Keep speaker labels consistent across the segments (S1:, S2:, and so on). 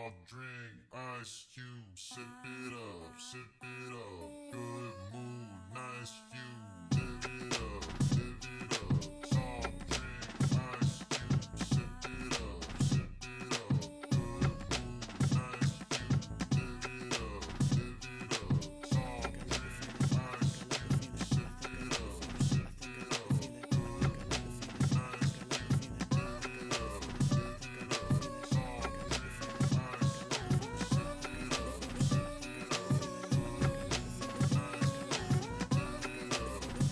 S1: Soft drink, ice cube, sip it up, sip it up. Good mood, nice view, live it up, live it up. Soft drink, ice cube, sip it up, sip it up. Good mood, nice view, live it up, live it up. Soft drink, ice cube, sip it up, sip it up. Good mood, nice view, live it up, live it up. Soft drink, ice cube, sip it up, sip it up. Good mood, nice view, live it up.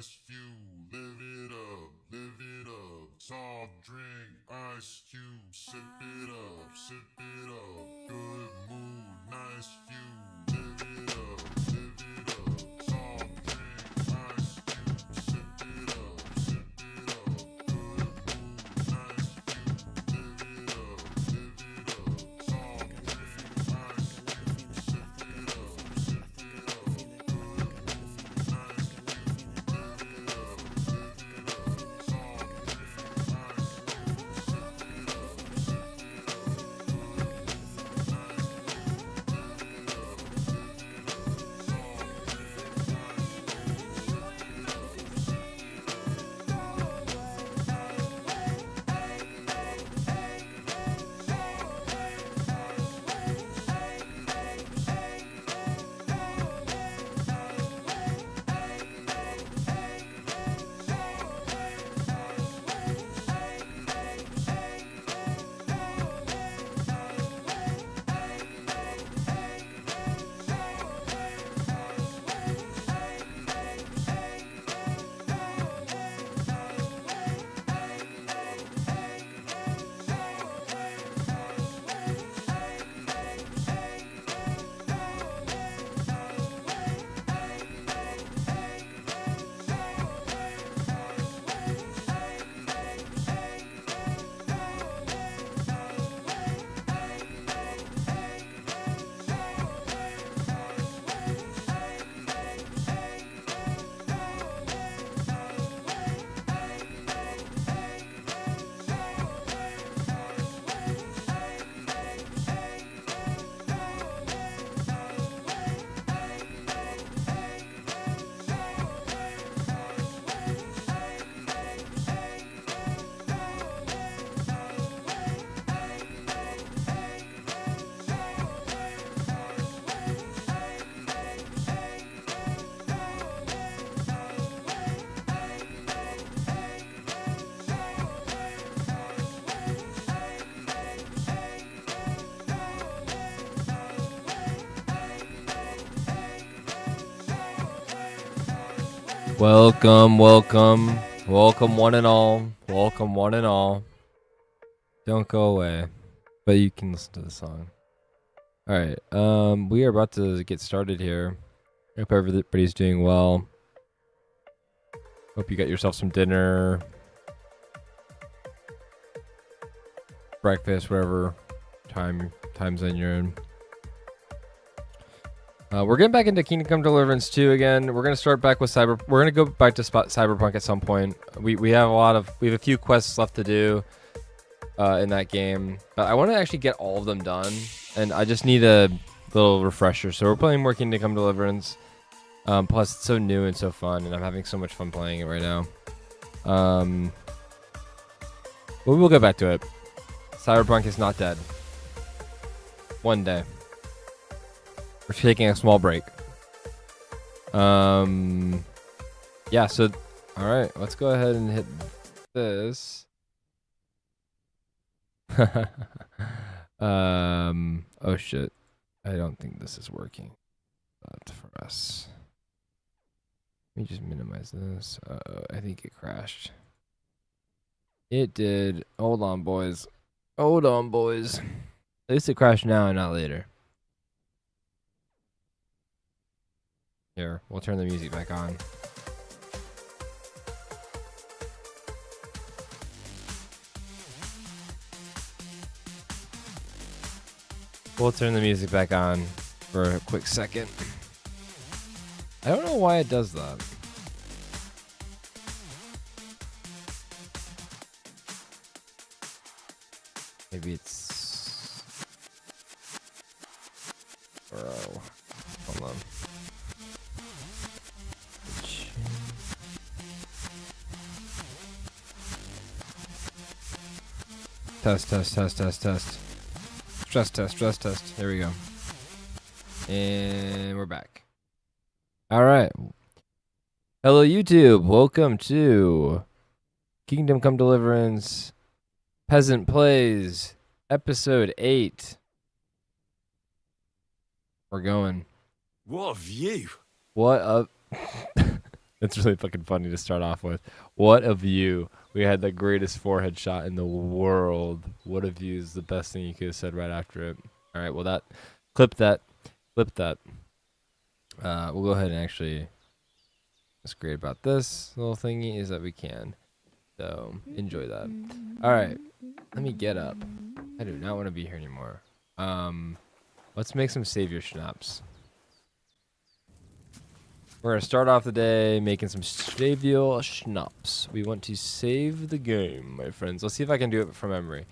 S1: nice view. Live it up, live it up. Soft drink, ice cube. Sip it up, sip it up. Good mood, nice view. Live it up, live it up. Soft drink, ice cube. Sip it up, sip it up. Good mood, nice view. Live it up, live it up. Soft drink, ice cube. Sip it up, sip it up. Good mood, nice view. Live it up, live it up. Soft drink, ice cube. Sip it up, sip it up. Good mood, nice view. Live it up, live it up. Soft drink, ice cube. Sip it up, sip it up.
S2: Welcome, welcome, welcome one and all. Welcome one and all. Don't go away, but you can listen to the song. All right, we are about to get started here. Hope everybody's doing well. Hope you got yourself some dinner, breakfast, whatever time zone you're in. We're getting back into Kingdom Come Deliverance 2 again. We're gonna start back with We're gonna go back to Cyberpunk at some point. We have a few quests left to do in that game, but I want to actually get all of them done, and I just need a little refresher. So we're playing more Kingdom Come Deliverance. Plus, it's so new and so fun, and I'm having so much fun playing it right now. But we'll get back to it. Cyberpunk is not dead. One day. We're taking a small break. Yeah, so all right, let's go ahead and hit this. Oh shit. I don't think this is working. Not for us. Let me just minimize this. I think it crashed. It did. Hold on, boys. Hold on, boys. At least it crashed now and not later. Here, we'll turn the music back on. We'll turn the music back on for a quick second. I don't know why it does that. Maybe it's... Bro. Hold on. Test. Stress test. There we go. And we're back. All right. Hello, YouTube. Welcome to Kingdom Come Deliverance Peasant Plays Episode 8. We're going.
S3: What a view.
S2: What up? It's really fucking funny to start off with. What a view. We had the greatest forehead shot in the world. What a view is the best thing you could have said right after it. All right, well, clip that. We'll go ahead and actually, what's great about this little thingy is that we can. So, enjoy that. All right, let me get up. I do not want to be here anymore. Let's make some savior schnapps. We're going to start off the day making some savior schnapps. We want to save the game, my friends. Let's see if I can do it from memory.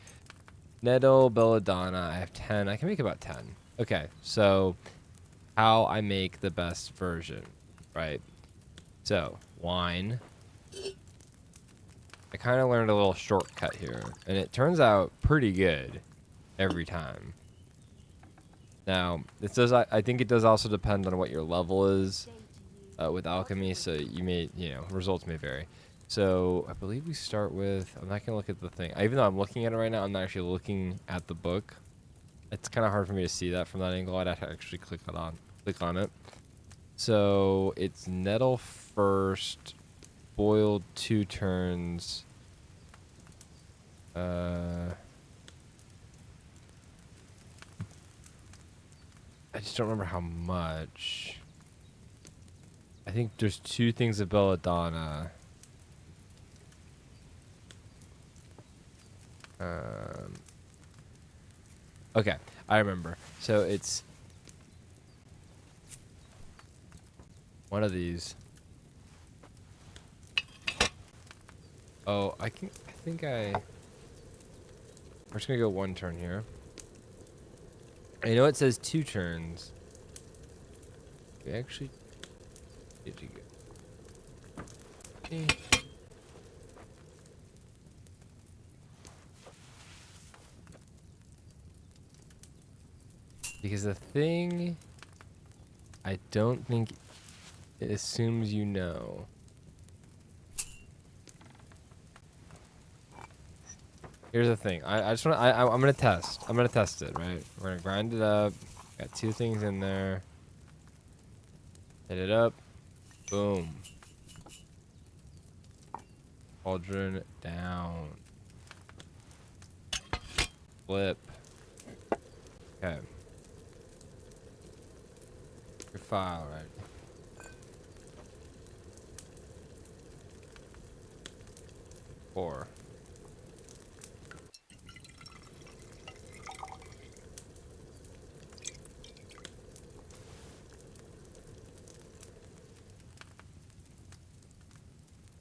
S2: Nettle, belladonna. I have 10. I can make about 10. Okay, so how I make the best version, right? So, wine. I kind of learned a little shortcut here, and it turns out pretty good every time. Now, it does. I think it does also depend on what your level is with alchemy, so you may, results may vary. So I believe we start with. I'm not gonna look at the thing. Even though I'm looking at it right now, I'm not actually looking at the book. It's kind of hard for me to see that from that angle. I'd have to actually click on it. So it's nettle first, boiled 2 turns. I just don't remember how much. I think there's 2 things of belladonna. Okay, I remember. So it's one of these. Oh, we're just gonna go 1 turn here. I know it says 2 turns. We actually get to go. Okay. Because the thing, I don't think it assumes you know. Here's the thing. I'm gonna test. I'm gonna test it, right? We're gonna grind it up. Got 2 things in there. Hit it up. Boom. Cauldron down. Flip. Okay. Your file, right? 4.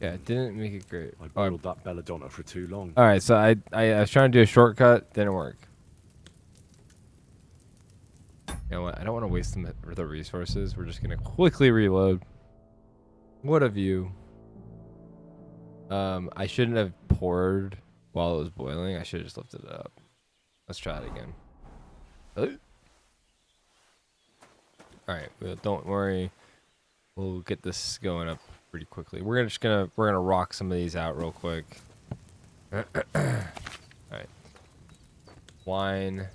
S2: Yeah, it didn't make it great.
S3: I boiled that belladonna for too long.
S2: All right, so I was trying to do a shortcut, didn't work. You know what? I don't want to waste the resources. We're just gonna quickly reload. What a view. I shouldn't have poured while it was boiling. I should have just lifted it up. Let's try it again. All right, well, don't worry. We'll get this going up pretty quickly. We're gonna rock some of these out real quick. All right. Wine.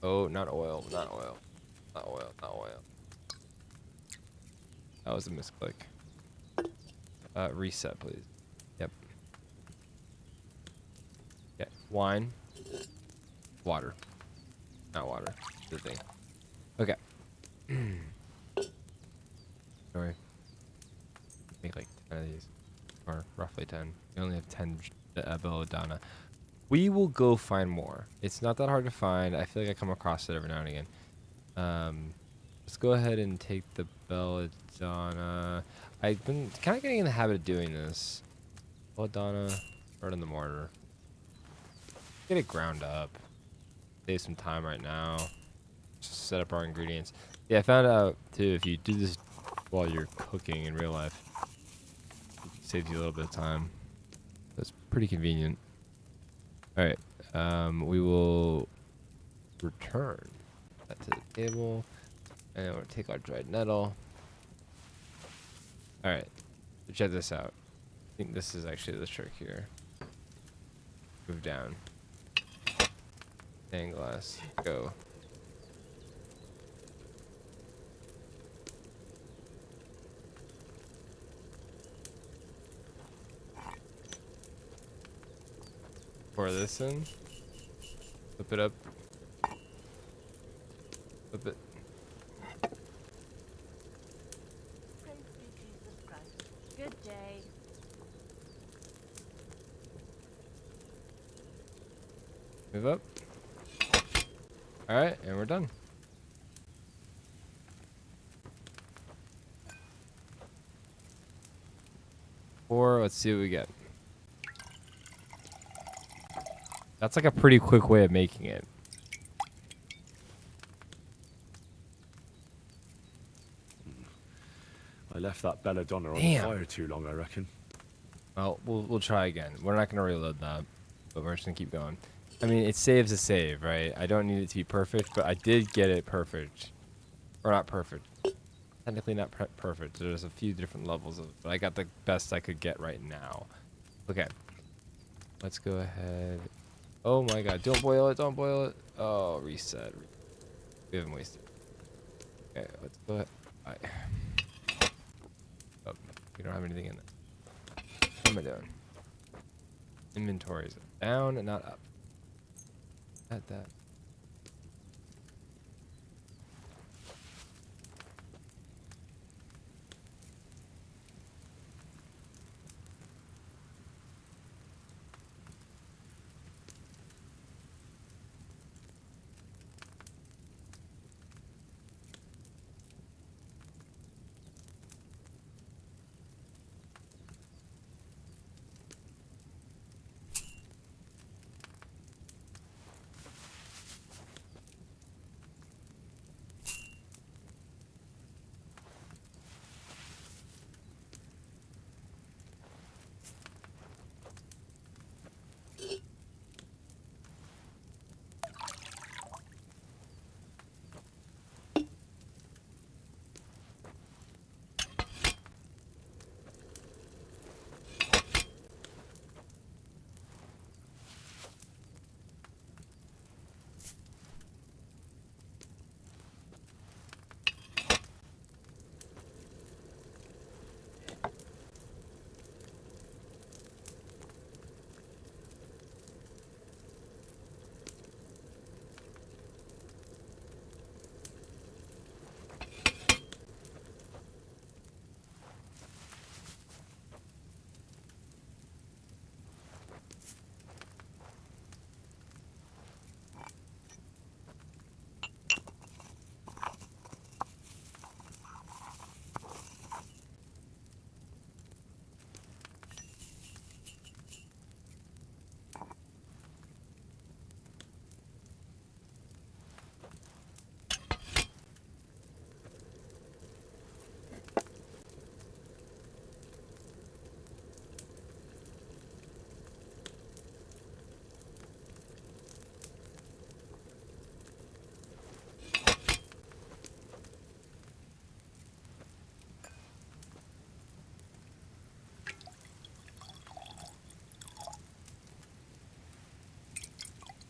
S2: Oh, not oil. Not oil. Not oil. Not oil. That was a misclick. Reset, please. Yep. Okay. Wine. Water. Not water. The thing. Okay. Sorry. Make like 10 of these, or roughly 10. We only have 10 belladonna. We will go find more. It's not that hard to find. I feel like I come across it every now and again. Let's go ahead and take the belladonna. I've been kind of getting in the habit of doing this. Belladonna, start in the mortar. Get it ground up. Save some time right now. Just set up our ingredients. Yeah, I found out too, if you do this while you're cooking in real life, it saves you a little bit of time. That's pretty convenient. All right, we will return that to the table, and then we'll take our dried nettle. All right, so check this out. I think this is actually the trick here. Move down. Stained glass. Go. pour this in. Flip it up. Flip it.
S4: Praise be Jesus Christ. Good day.
S2: Move up. All right, and we're done. Or let's see what we get. That's like a pretty quick way of making it.
S3: I left that belladonna on the
S2: Damn.
S3: fire too long, I reckon.
S2: Well, we'll try again. We're not gonna reload that, but we're just gonna keep going. I mean, it saves a save, right? I don't need it to be perfect, but I did get it perfect, or not perfect. Technically not perfect. There's a few different levels of it, but I got the best I could get right now. Okay. Let's go ahead. Oh my god, don't boil it, don't boil it. Oh, reset. We haven't wasted. Okay, let's go ahead. Oh, we don't have anything in there. What am I doing? Inventories down and not up. At that.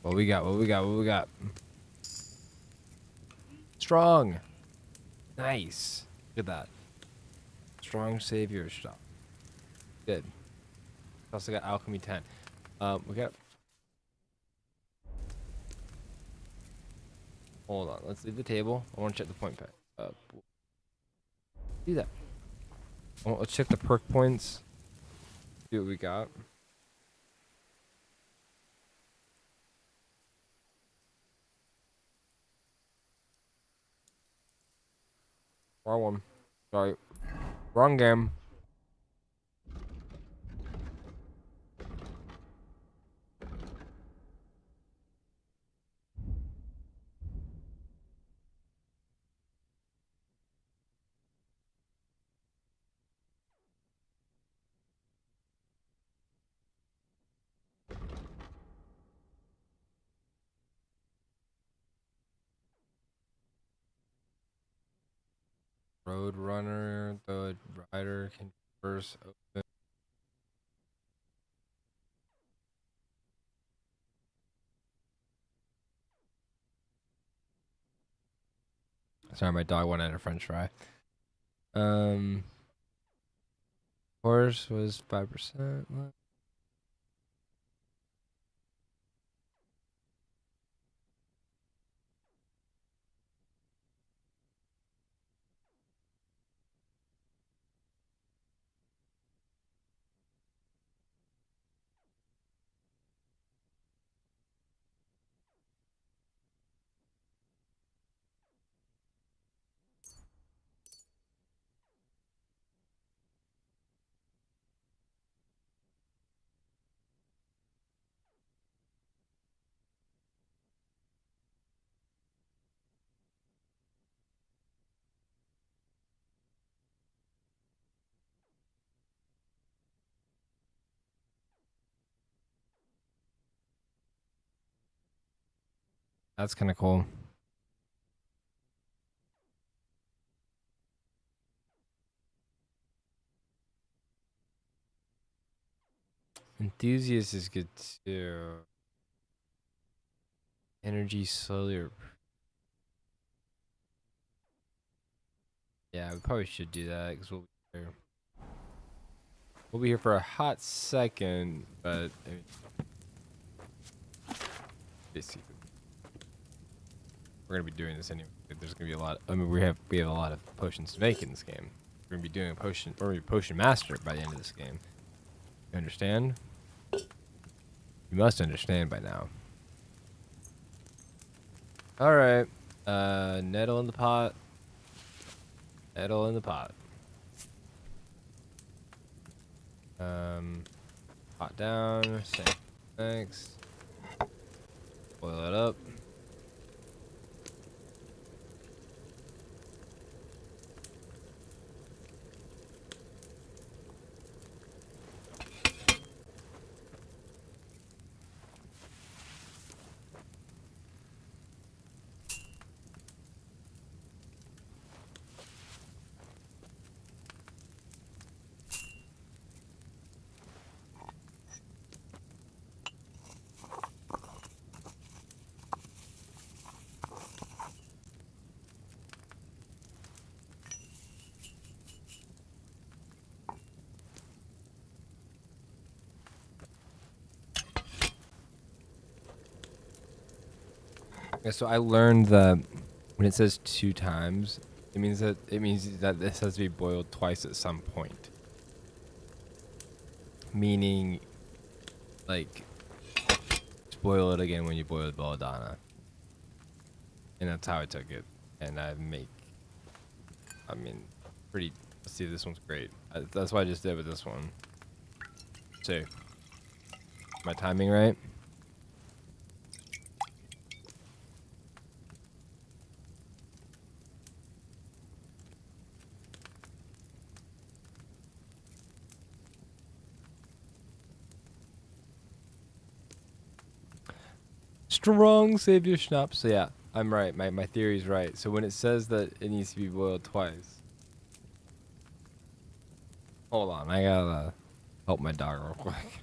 S2: What we got? What we got? What we got? Strong. Nice. Look at that. Strong savior shop. Good. Also got alchemy 10. We got. Hold on. Let's leave the table. I want to check the point pad. Do that. Oh, let's check the perk points. See what we got. Wrong one. Sorry. Wrong game. Road runner, the rider can first open. Sorry, my dog wanted a French fry. Horse was 5%. That's kind of cool. Enthusiast is good too. Energy slowly. Yeah, we probably should do that because we'll be here for a hot second, but I mean, basically, we're gonna be doing this anyway. There's gonna be a lot. I mean, we have a lot of potions to make in this game. We're gonna be doing a potion or a potion master by the end of this game. You understand? You must understand by now. All right, nettle in the pot. Nettle in the pot. Pot down. Thanks. Boil it up. Yeah, so I learned that when it says 2 times, it means that this has to be boiled twice at some point. Meaning, like, just boil it again when you boil the belladonna. And that's how I took it. And I mean, pretty. Let's see, this one's great. That's what I just did with this one. So, my timing right? Strong savior schnapps. So yeah, I'm right. My theory's right. So when it says that it needs to be boiled twice. Hold on, I gotta help my dog real quick.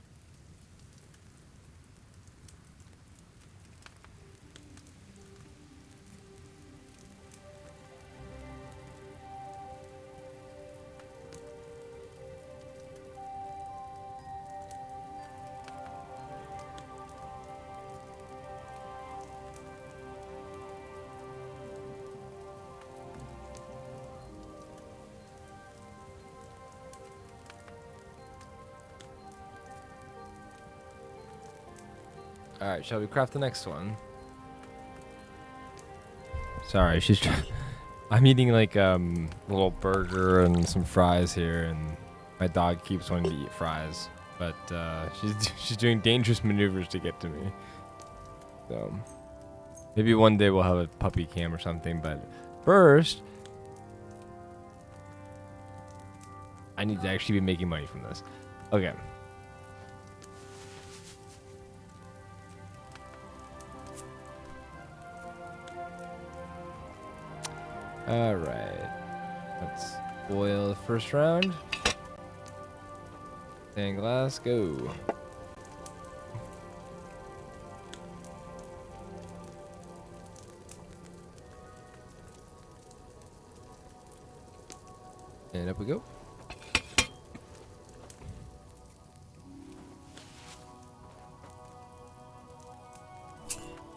S2: Alright, shall we craft the next one? Sorry, she's trying. I'm eating like a little burger and some fries here, and my dog keeps wanting to eat fries, but she's doing dangerous maneuvers to get to me. So maybe one day we'll have a puppy cam or something, but first I need to actually be making money from this. Okay. All right, let's boil the first round. And glass, go. And up we go.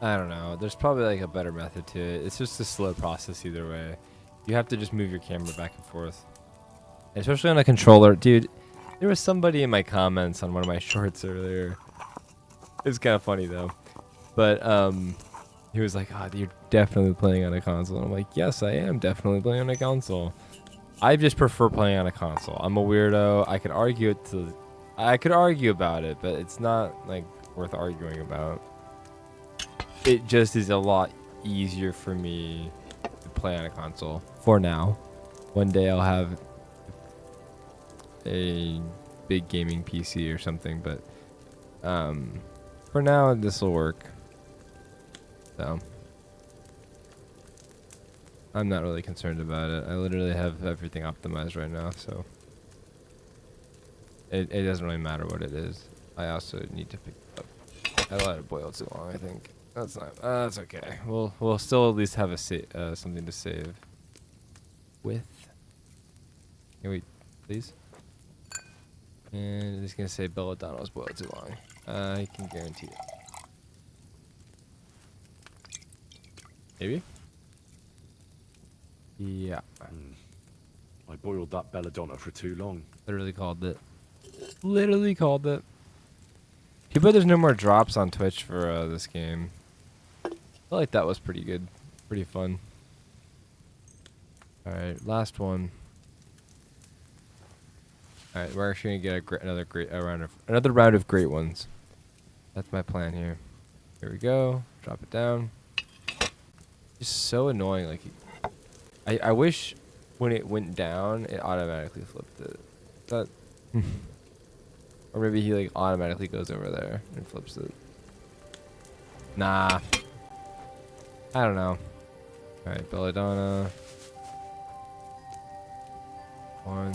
S2: I don't know. There's probably like a better method to it. It's just a slow process either way. You have to just move your camera back and forth. Especially on a controller. Dude, there was somebody in my comments on one of my shorts earlier. It's kind of funny though. But he was like, "Oh, you're definitely playing on a console." And I'm like, "Yes, I am definitely playing on a console. I just prefer playing on a console. I'm a weirdo. I could argue about it, but it's not like worth arguing about. It just is a lot easier for me to play on a console for now. One day I'll have a big gaming PC or something, but for now this will work. So I'm not really concerned about it. I literally have everything optimized right now, so it doesn't really matter what it is. I also need to pick it up. I let it boil too long, I think. That's not. That's okay. We'll still at least have a something to save with. Can we, please? And it's gonna say belladonna's boiled too long. I can guarantee it. Maybe. Yeah.
S3: I boiled that belladonna for too long.
S2: Literally called it. Literally called it. Too bad there's no more drops on Twitch for this game. I feel like that was pretty good. Pretty fun. Alright, last one. Alright, we're actually gonna get another round of great ones. That's my plan here. Here we go. Drop it down. Just so annoying. Like, I wish when it went down, it automatically flipped it. That, or maybe he like automatically goes over there and flips it. Nah. I don't know. All right, belladonna. 1,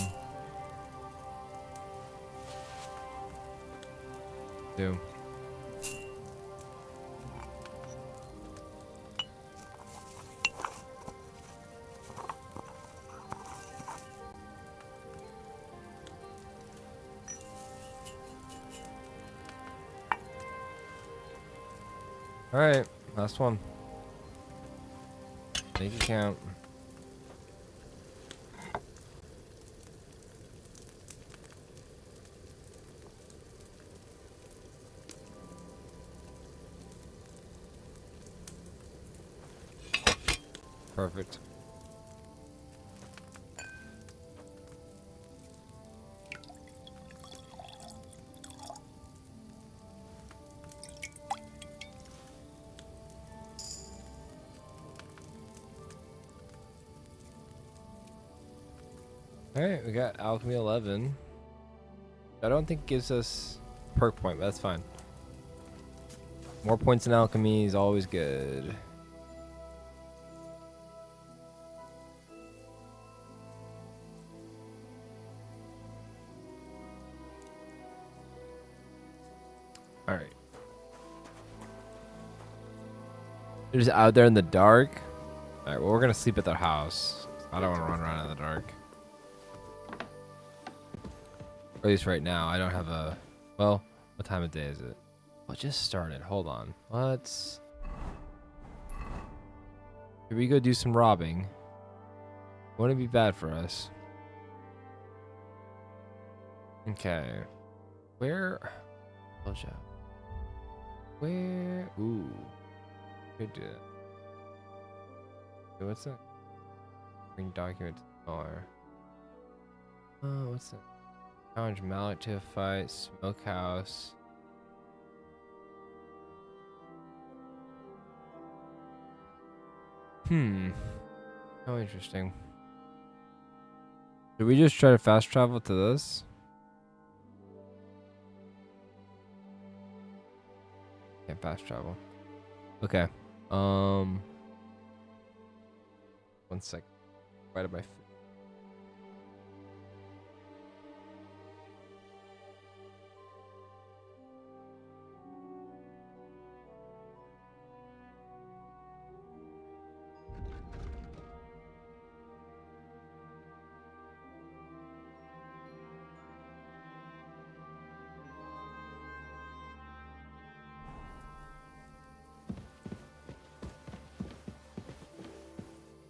S2: 2. All right, last one. Make it count. Perfect. Alright, we got Alchemy 11. I don't think it gives us perk point, but that's fine. More points in Alchemy is always good. Alright. They're just out there in the dark. Alright, well, we're gonna sleep at their house. I don't want to run around in the dark. Or at least right now, I don't have a... Well, what time of day is it? Well, it just started. Hold on. Let's... Here we go do some robbing. Wouldn't be bad for us. Okay. Where... Where... Ooh. Could do it. Okay, what's that? Bring document to the bar. Oh, what's that? Challenge Malik to a fight. Smokehouse. How interesting. Did we just try to fast travel to this? Can't fast travel. Okay. 1 sec. Right at my foot.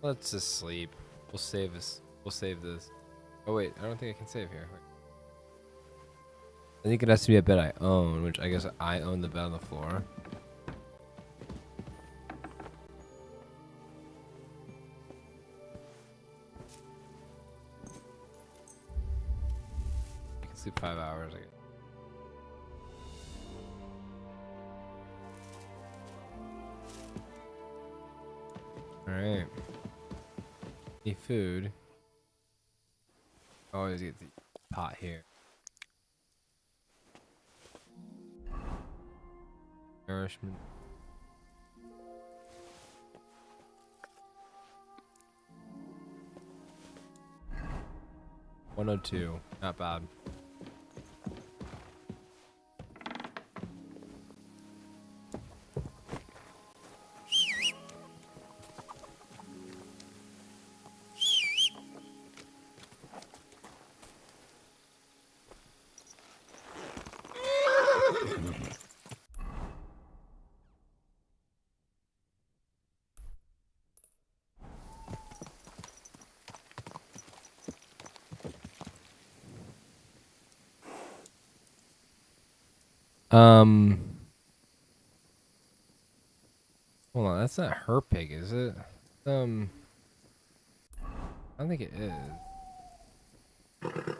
S2: Let's just sleep. We'll save this. We'll save this. Oh wait, I don't think I can save here. Wait. I think it has to be a bed I own, which I guess I own the bed on the floor. I can sleep 5 hours. I guess. All right. Need food. Always get the pot here. Nourishment. 102. Not bad. Hold on, that's not her pig, is it? I don't think it is.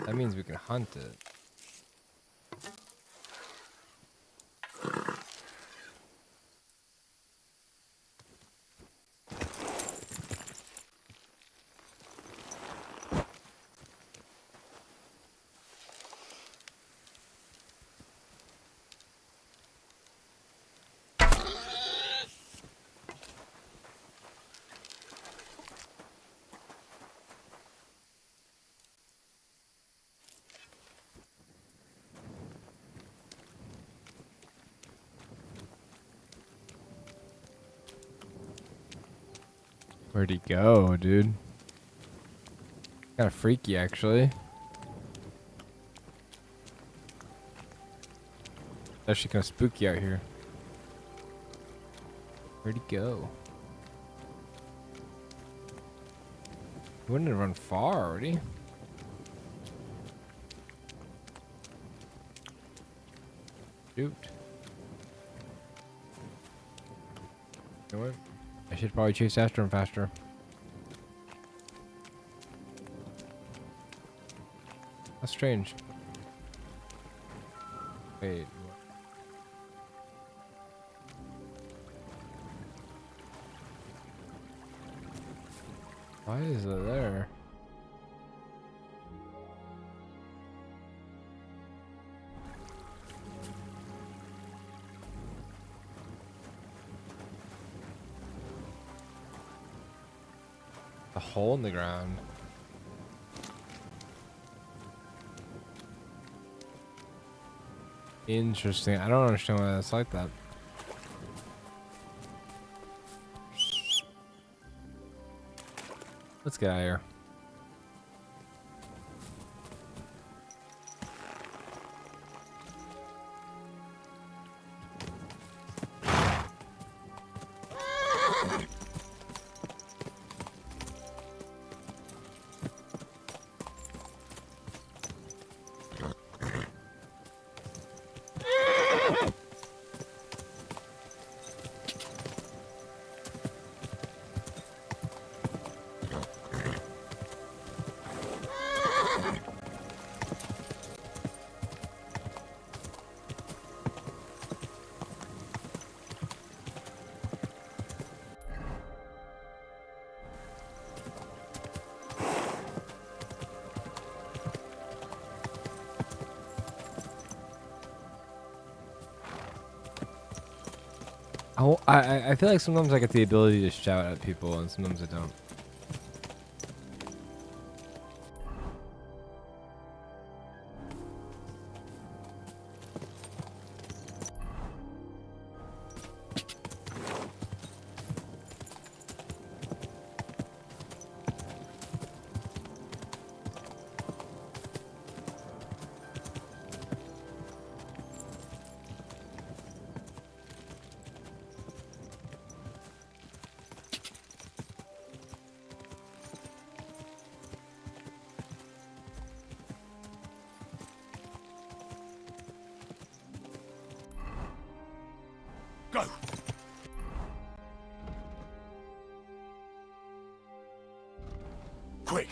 S2: That means we can hunt it. Where'd he go, dude? Kind of freaky, actually. Actually kind of spooky out here. Where'd he go? He wouldn't have run far, would he? Shoot. You know what? I should probably chase after him faster. That's strange. Wait. Why is it there? A hole in the ground. Interesting. I don't understand why that's like that. Let's get out of here. I feel like sometimes I get the ability to shout at people and sometimes I don't.
S3: Go! Quick!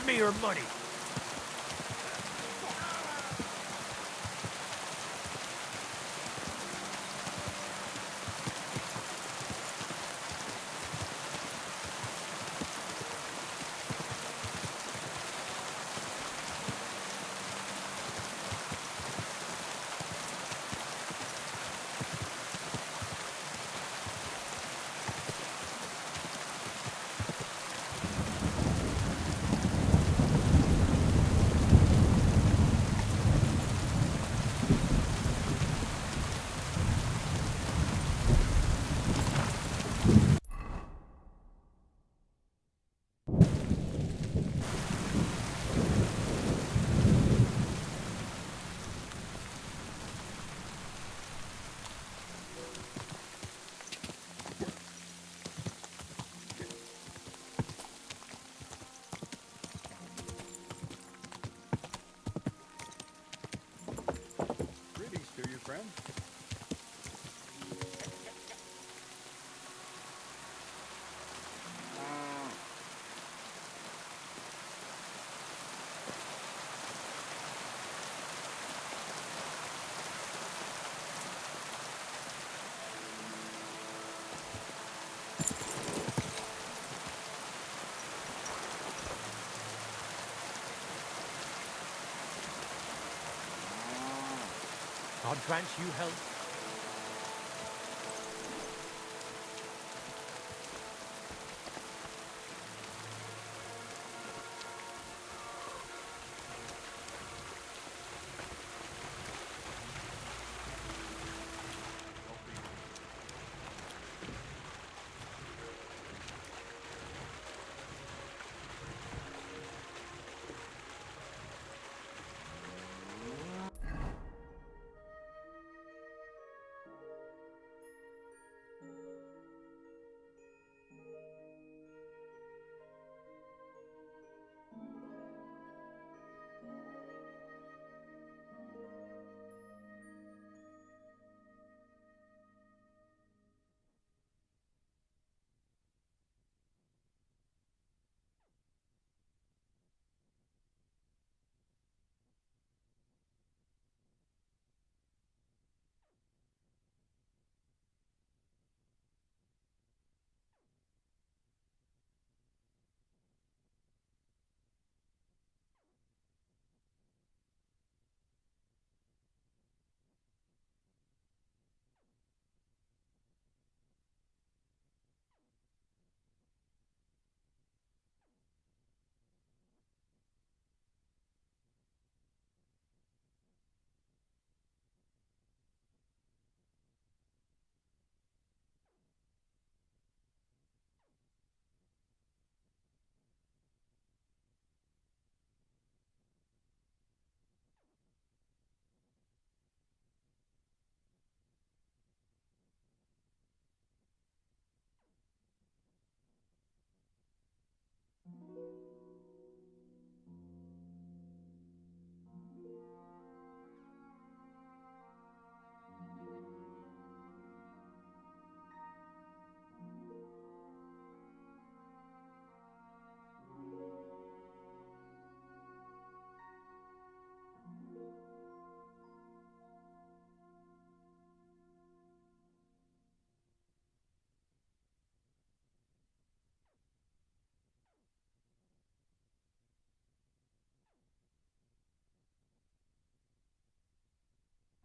S5: Give me your money.
S6: Greetings to you, friend.
S5: God grant you health.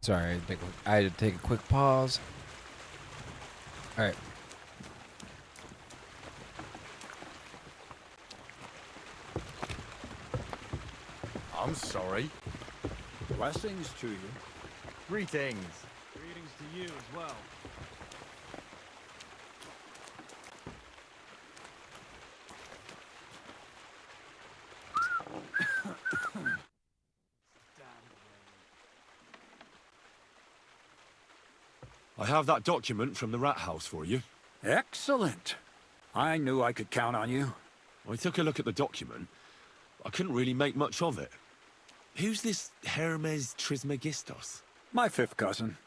S2: Sorry, I had to take a quick pause. All right.
S5: I'm sorry.
S6: Blessings to you.
S5: Greetings.
S7: Greetings to you as well.
S3: I have that document from the rat house for you.
S6: Excellent. I knew I could count on you.
S3: I took a look at the document. I couldn't really make much of it. Who's this Hermes Trismegistos?
S6: My fifth cousin.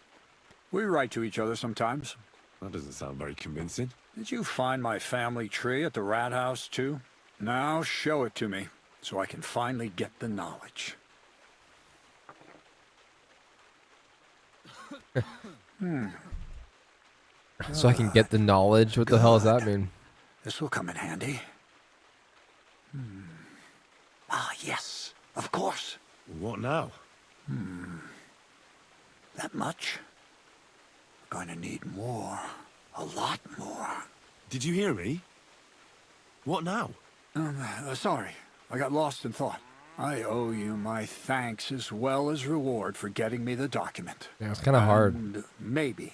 S6: We write to each other sometimes.
S3: That doesn't sound very convincing.
S6: Did you find my family tree at the rat house, too? Now show it to me. so I can finally get the knowledge.
S2: So I can get the knowledge. What the hell does that
S6: Good.
S2: mean?
S6: This will come in handy. Ah, yes, of course.
S3: What now?
S6: That much? Going to need more. A lot more.
S3: Did you hear me? What now?
S6: Sorry, I got lost in thought. I owe you my thanks as well as reward for getting me the document.
S2: Yeah, it's kind of hard.
S6: And maybe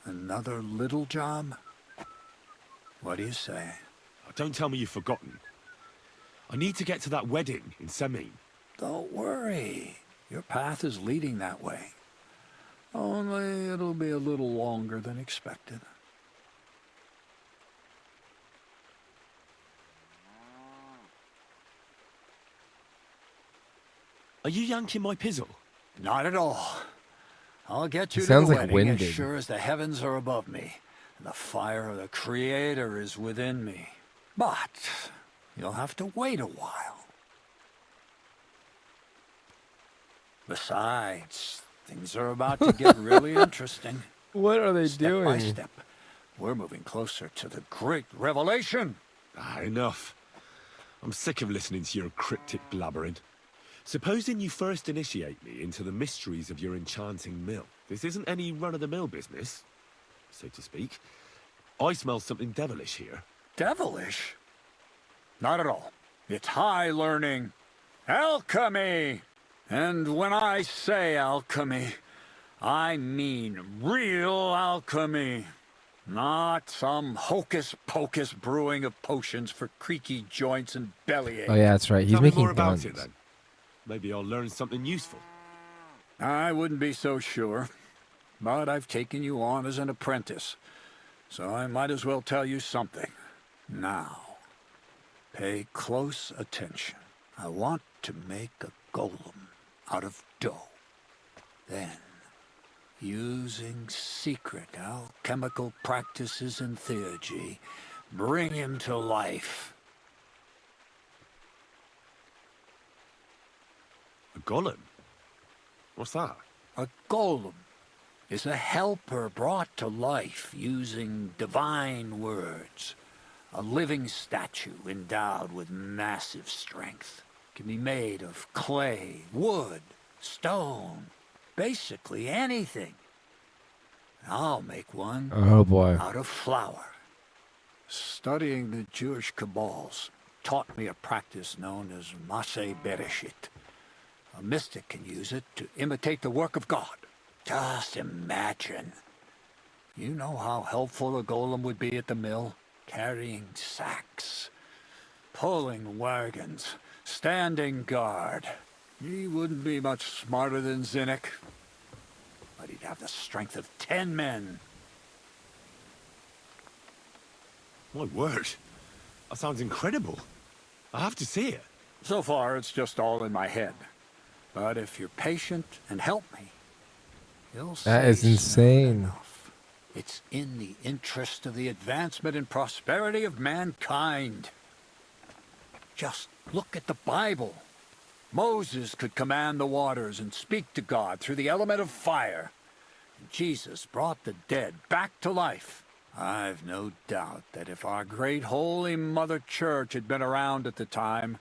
S6: another little job? What do you say?
S3: Don't tell me you've forgotten. I need to get to that wedding in Semin.
S6: Don't worry. Your path is leading that way. Only it'll be a little longer than expected.
S3: Are you yanking my pizzle?
S6: Not at all. I'll get you
S2: It
S6: to the
S2: sounds like
S6: wedding
S2: winded.
S6: as sure as the heavens are above me, and the fire of the Creator is within me. But you'll have to wait a while. Besides, things are about to get really interesting.
S2: What are they
S6: Step
S2: doing?
S6: by step, we're moving closer to the great revelation.
S3: Enough. I'm sick of listening to your cryptic blabbering. Supposing you first initiate me into the mysteries of your enchanting mill. This isn't any run-of-the-mill business, so to speak. I smell something devilish here.
S6: Devilish? Not at all. It's high learning. Alchemy! And when I say alchemy, I mean real alchemy. Not some hocus-pocus brewing of potions for creaky joints and bellyache.
S2: Oh yeah, that's right. He's
S3: Tell me
S2: making
S3: more about
S2: guns.
S3: it then. Maybe I'll learn something useful.
S6: I wouldn't be so sure, but I've taken you on as an apprentice, so I might as well tell you something. Now, pay close attention. I want to make a golem out of dough. Then, using secret alchemical practices and theurgy, bring him to life.
S3: A golem? What's that?
S6: A golem is a helper brought to life using divine words. A living statue endowed with massive strength. Can be made of clay, wood, stone, basically anything. I'll make one
S2: Oh boy.
S6: out of flour. Studying the Jewish Kabbals taught me a practice known as Maseh Bereshit. A mystic can use it to imitate the work of God. Just imagine. You know how helpful a golem would be at the mill? Carrying sacks, pulling wagons, standing guard. He wouldn't be much smarter than Zinnik, but he'd have the strength of 10 men.
S3: My word. That sounds incredible. I have to see it.
S6: So far, it's just all in my head. But if you're patient and help me, you'll see
S2: That is
S6: soon
S2: insane.
S6: enough. It's in the interest of the advancement and prosperity of mankind. Just look at the Bible. Moses could command the waters and speak to God through the element of fire. And Jesus brought the dead back to life. I've no doubt that if our great holy Mother Church had been around at the time,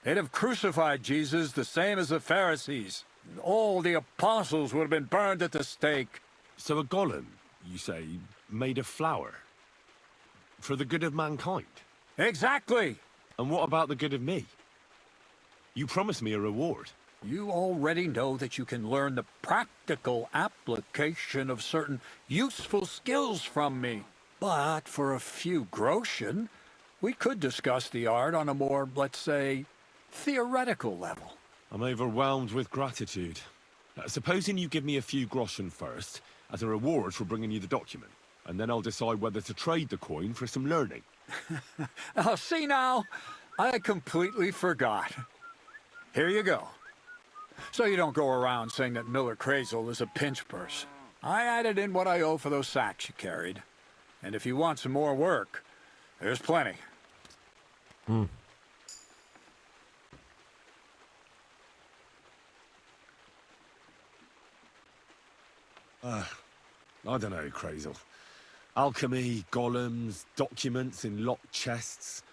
S6: they'd have crucified Jesus the same as the Pharisees. And all the apostles would have been burned at the stake.
S3: So a golem, you say, made of flour? For the good of mankind?
S6: Exactly!
S3: And what about the good of me? You promised me a reward.
S6: You already know that you can learn the practical application of certain useful skills from me. But for a few groschen, we could discuss the art on a more, let's say, theoretical level.
S3: I'm overwhelmed with gratitude. Supposing you give me a few groschen first, as a reward for bringing you the document, and then I'll decide whether to trade the coin for some learning.
S6: Oh, see now, I completely forgot. Here you go. So you don't go around saying that Miller Crazel is a pinch purse. I added in what I owe for those sacks you carried. And if you want some more work, there's plenty.
S3: I don't know, Crazel. Alchemy, golems, documents in locked chests.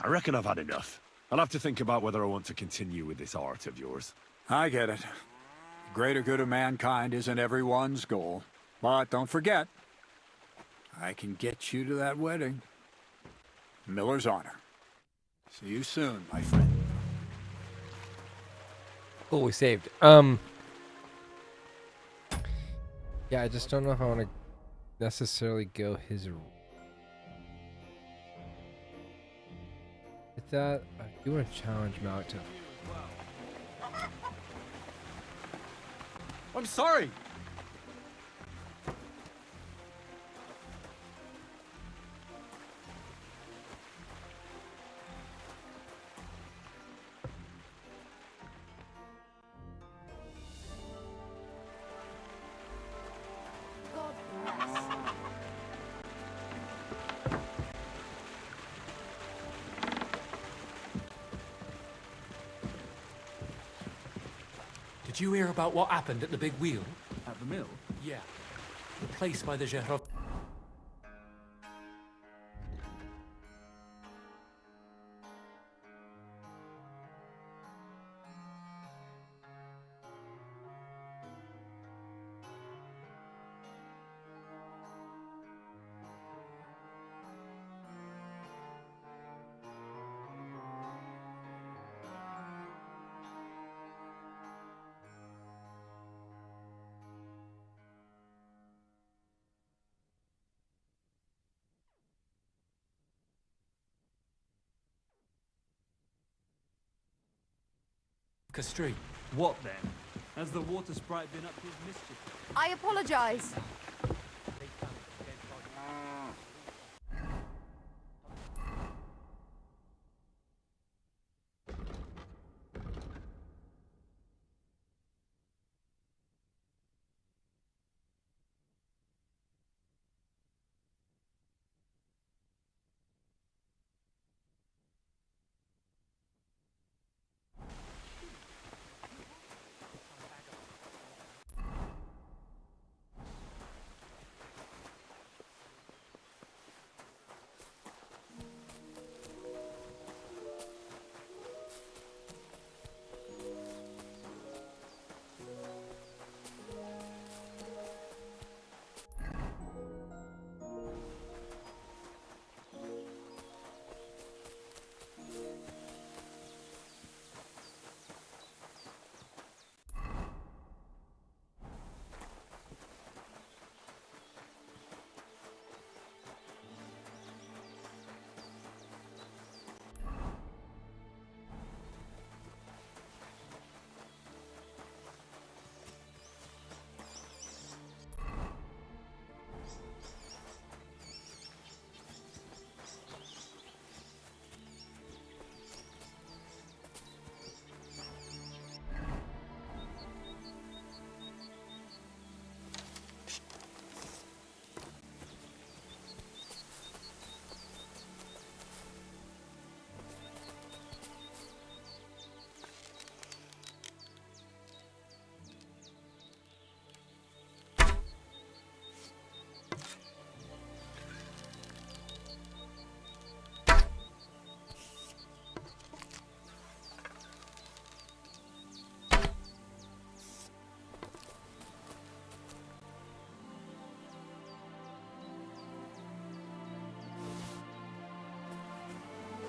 S3: I reckon I've had enough. I'll have to think about whether I want to continue with this art of yours.
S6: I get it. The greater good of mankind isn't everyone's goal. But don't forget, I can get you to that wedding. Miller's honor. See you soon, my friend.
S2: Cool, we saved. Yeah, I just don't know how I want to necessarily go his. With that, I do want to challenge Malik to.
S5: I'm sorry.
S4: God bless.
S8: Did you hear about what happened at the big wheel?
S7: At the mill?
S8: Yeah. The place by the Gerard. Street.
S7: What then? Has the water sprite been up to his mischief?
S4: I apologize.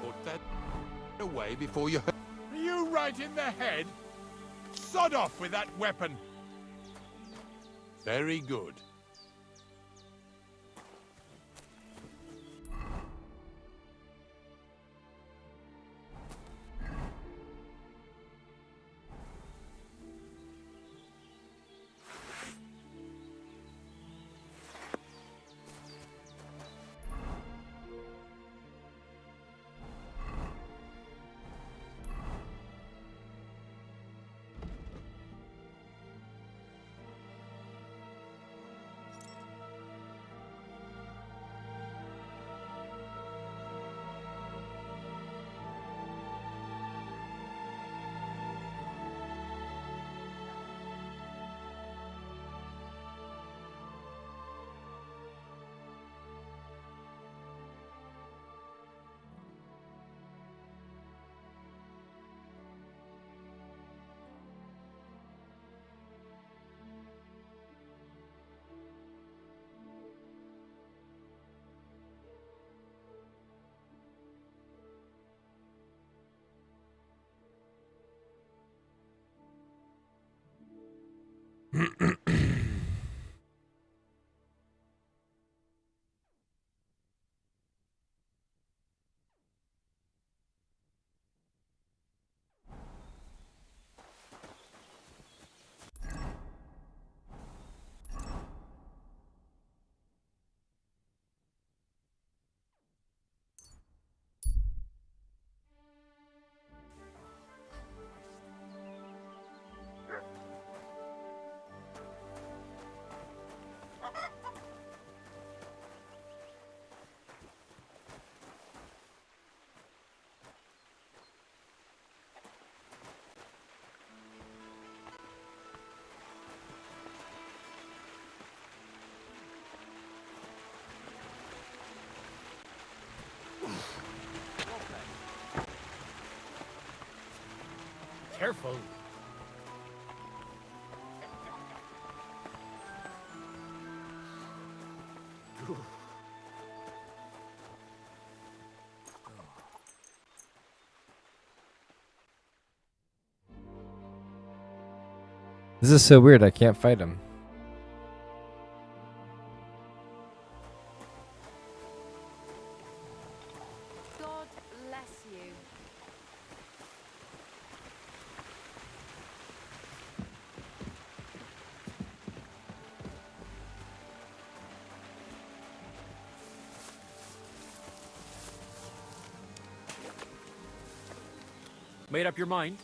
S9: Put that away before you... Are you right in the head? Sod off with that weapon. Very good.
S5: Careful.
S2: This is so weird. I can't fight him.
S4: God bless you.
S5: Made up your mind?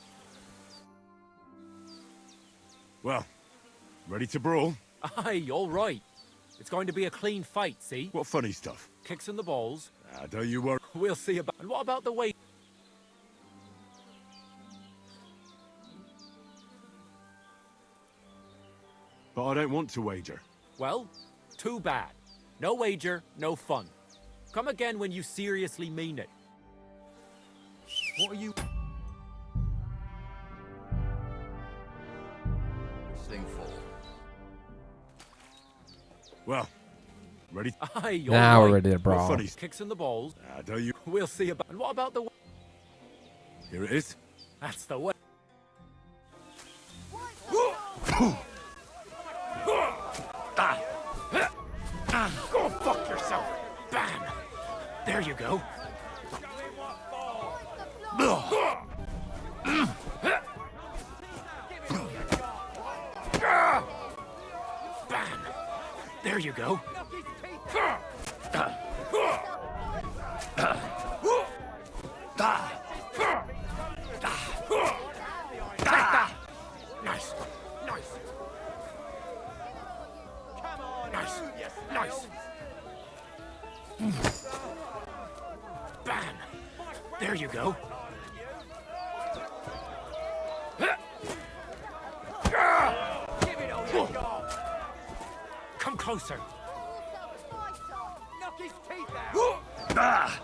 S3: Well, ready to brawl?
S5: Aye, all right. It's going to be a clean fight, see?
S3: What funny stuff?
S5: Kicks in the balls.
S3: Don't you worry.
S5: We'll see about... And what about the weight?
S3: But I don't want to wager.
S5: Well, too bad. No wager, no fun. Come again when you seriously mean it. What are you...
S9: Sing for.
S3: Well, ready?
S5: Aye, all
S2: Now we're
S5: right.
S2: ready to
S3: What
S2: brawl.
S3: funny
S5: Kicks in the balls.
S3: don't you...
S5: We'll see about... And what about the...
S3: Here it is.
S5: That's the way. Go fuck yourself. Bam. There you go. Bam. There you go. Nice. Nice. Nice. Nice. Bam. There you go. Come closer.
S9: Knock his teeth out!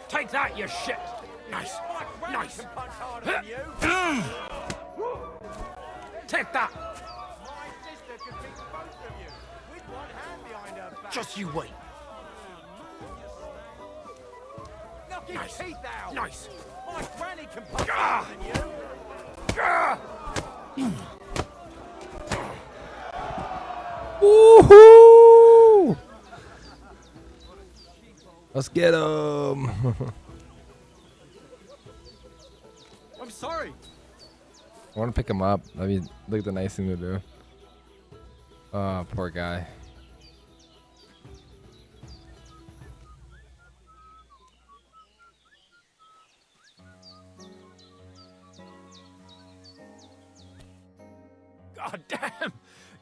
S5: Take that, you shit. Nice. Nice.
S9: Punch harder than you!
S5: Take that.
S9: My sister could beat both of you with one hand behind her back.
S5: Just you wait.
S9: Knock his
S5: Nice.
S9: teeth out!
S5: Nice.
S9: My granny can punch harder than you!
S2: Woohoo! Let's get him.
S5: I'm sorry.
S2: I want to pick him up. I mean, look at the nice thing to do. Oh, poor guy.
S5: God damn.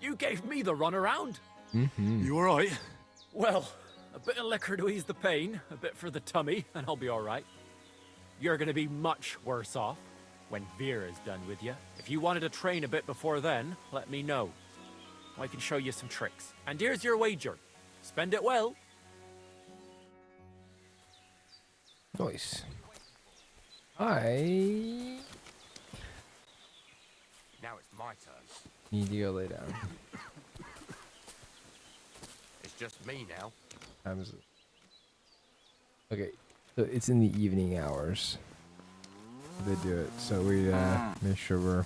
S5: You gave me the runaround.
S3: You alright?
S5: Well, a bit of liquor to ease the pain, a bit for the tummy, and I'll be all right. You're going to be much worse off when Vera's done with you. If you wanted to train a bit before then, let me know. I can show you some tricks. And here's your wager. Spend it well.
S2: Nice. I
S9: Now it's my turn.
S2: need to go lay down.
S9: It's just me now.
S2: Time is it? Okay, so it's in the evening hours. They do it, so we make sure we're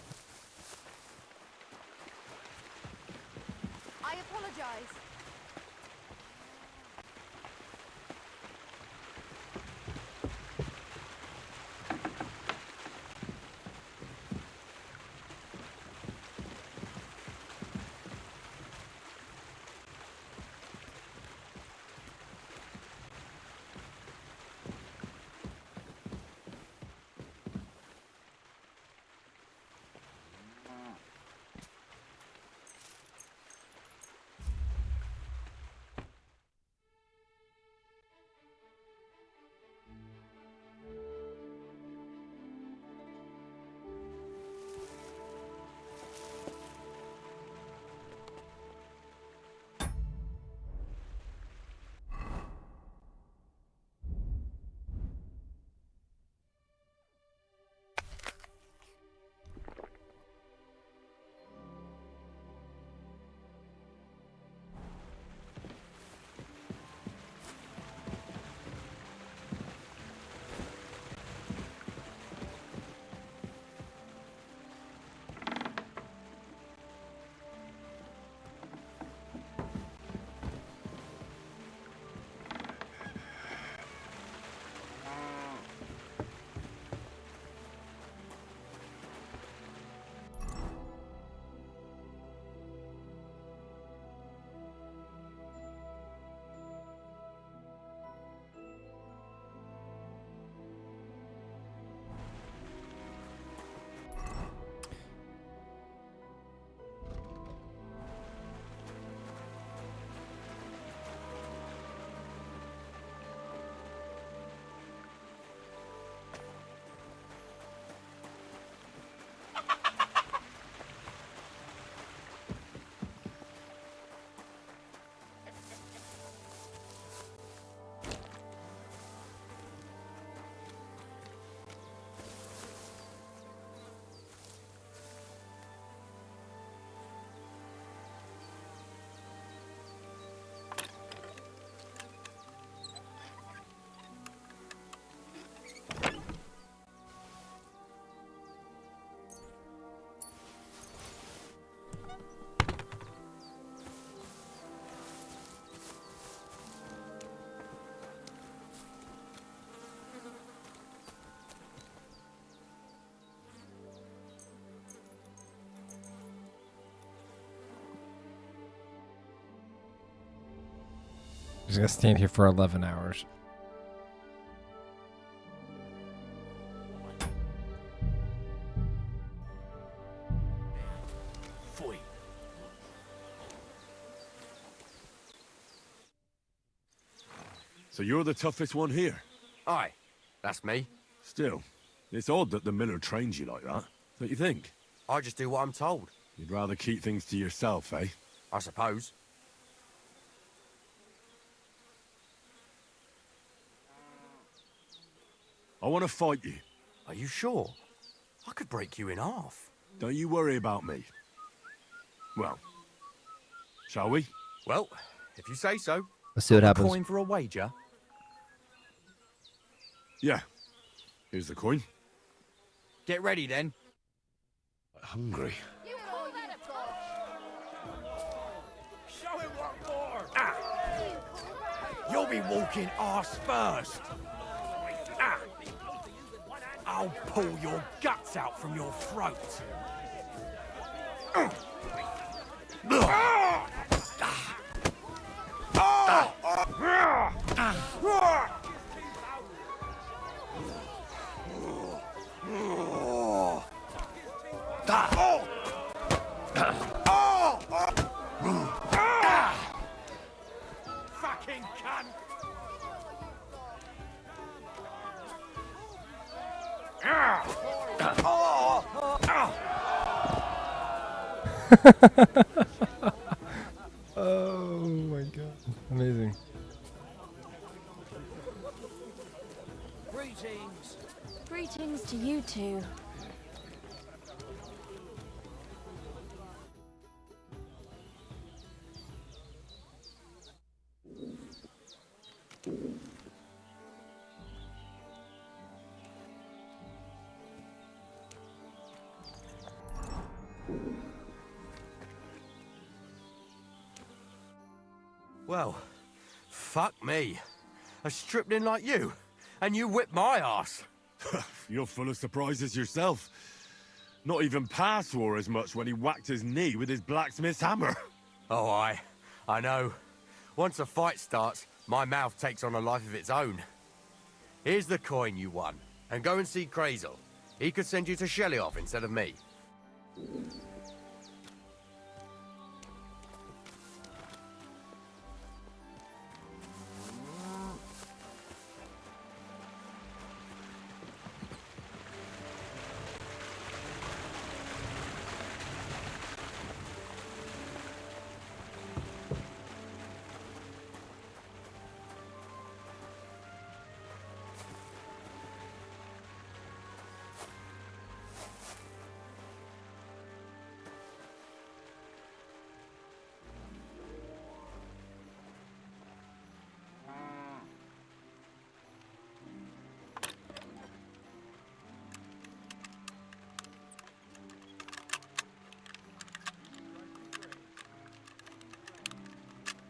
S2: He's gonna stand here for 11 hours.
S3: So you're the toughest one here?
S10: Aye, that's me.
S3: Still, it's odd that the miller trains you like that. Don't you think?
S10: I just do what I'm told,
S3: You'd rather keep things to yourself, eh?
S10: I suppose.
S3: I want to fight you.
S10: Are you sure? I could break you in half.
S3: Don't you worry about me. Well, shall we?
S10: Well, if you say so.
S2: Let's see what happens.
S10: Coin for a wager?
S3: Yeah. Here's the coin.
S10: Get ready then.
S3: Hungry.
S10: Show him what more! You'll be walking arse first. I'll pull your guts out from your throat. Fucking cunt!
S2: Oh my god. Amazing.
S4: Greetings.
S11: Greetings to you two.
S10: Well, fuck me. A stripling like you, and you whipped my ass.
S3: You're full of surprises yourself. Not even Pa swore as much when he whacked his knee with his blacksmith's hammer.
S10: Oh, I know. Once a fight starts, my mouth takes on a life of its own. Here's the coin you won, and go and see Crazel. He could send you to Shelly-off instead of me.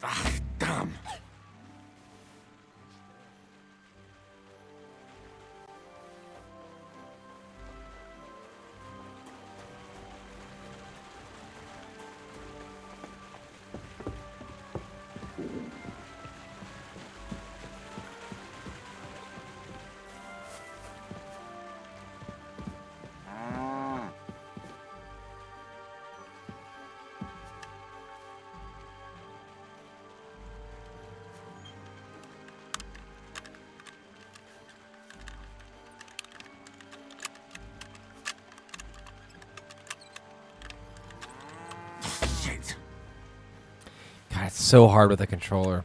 S3: Ah, damn. Shit.
S2: God, it's so hard with a controller.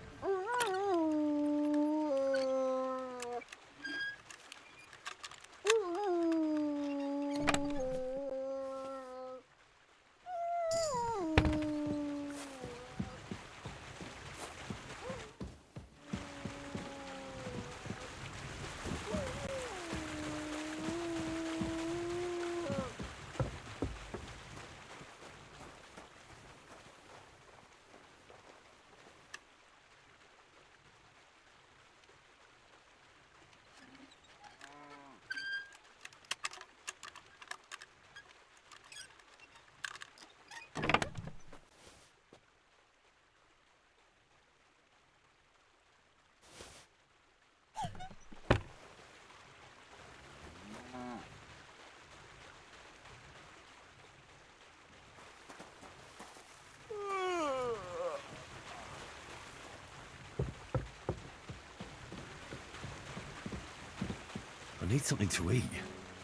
S3: need something to eat.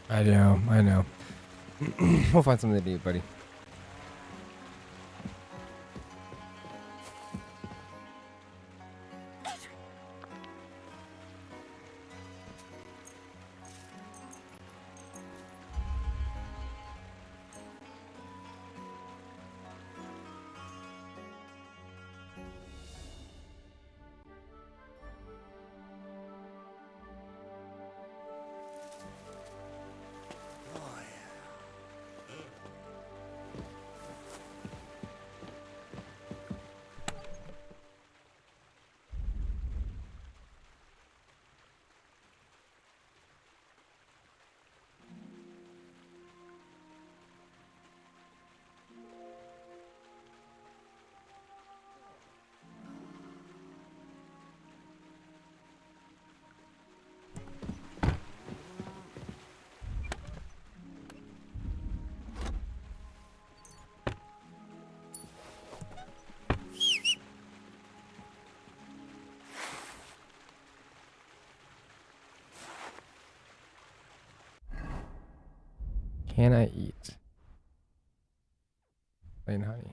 S2: I know. We'll find something to eat, buddy. Can I eat plain honey?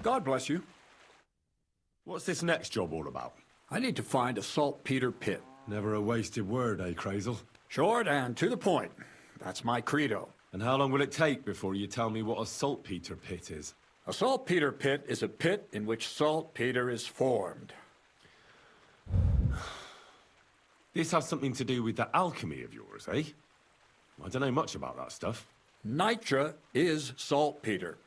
S6: God bless you.
S3: What's this next job all about?
S6: I need to find a saltpeter pit.
S3: Never a wasted word, eh, Crazel?
S6: Short and to the point. That's my credo.
S3: And how long will it take before you tell me what a saltpeter pit is?
S6: A saltpeter pit is a pit in which saltpeter is formed.
S3: This has something to do with that alchemy of yours, eh? I don't know much about that stuff.
S6: Nitra is saltpeter.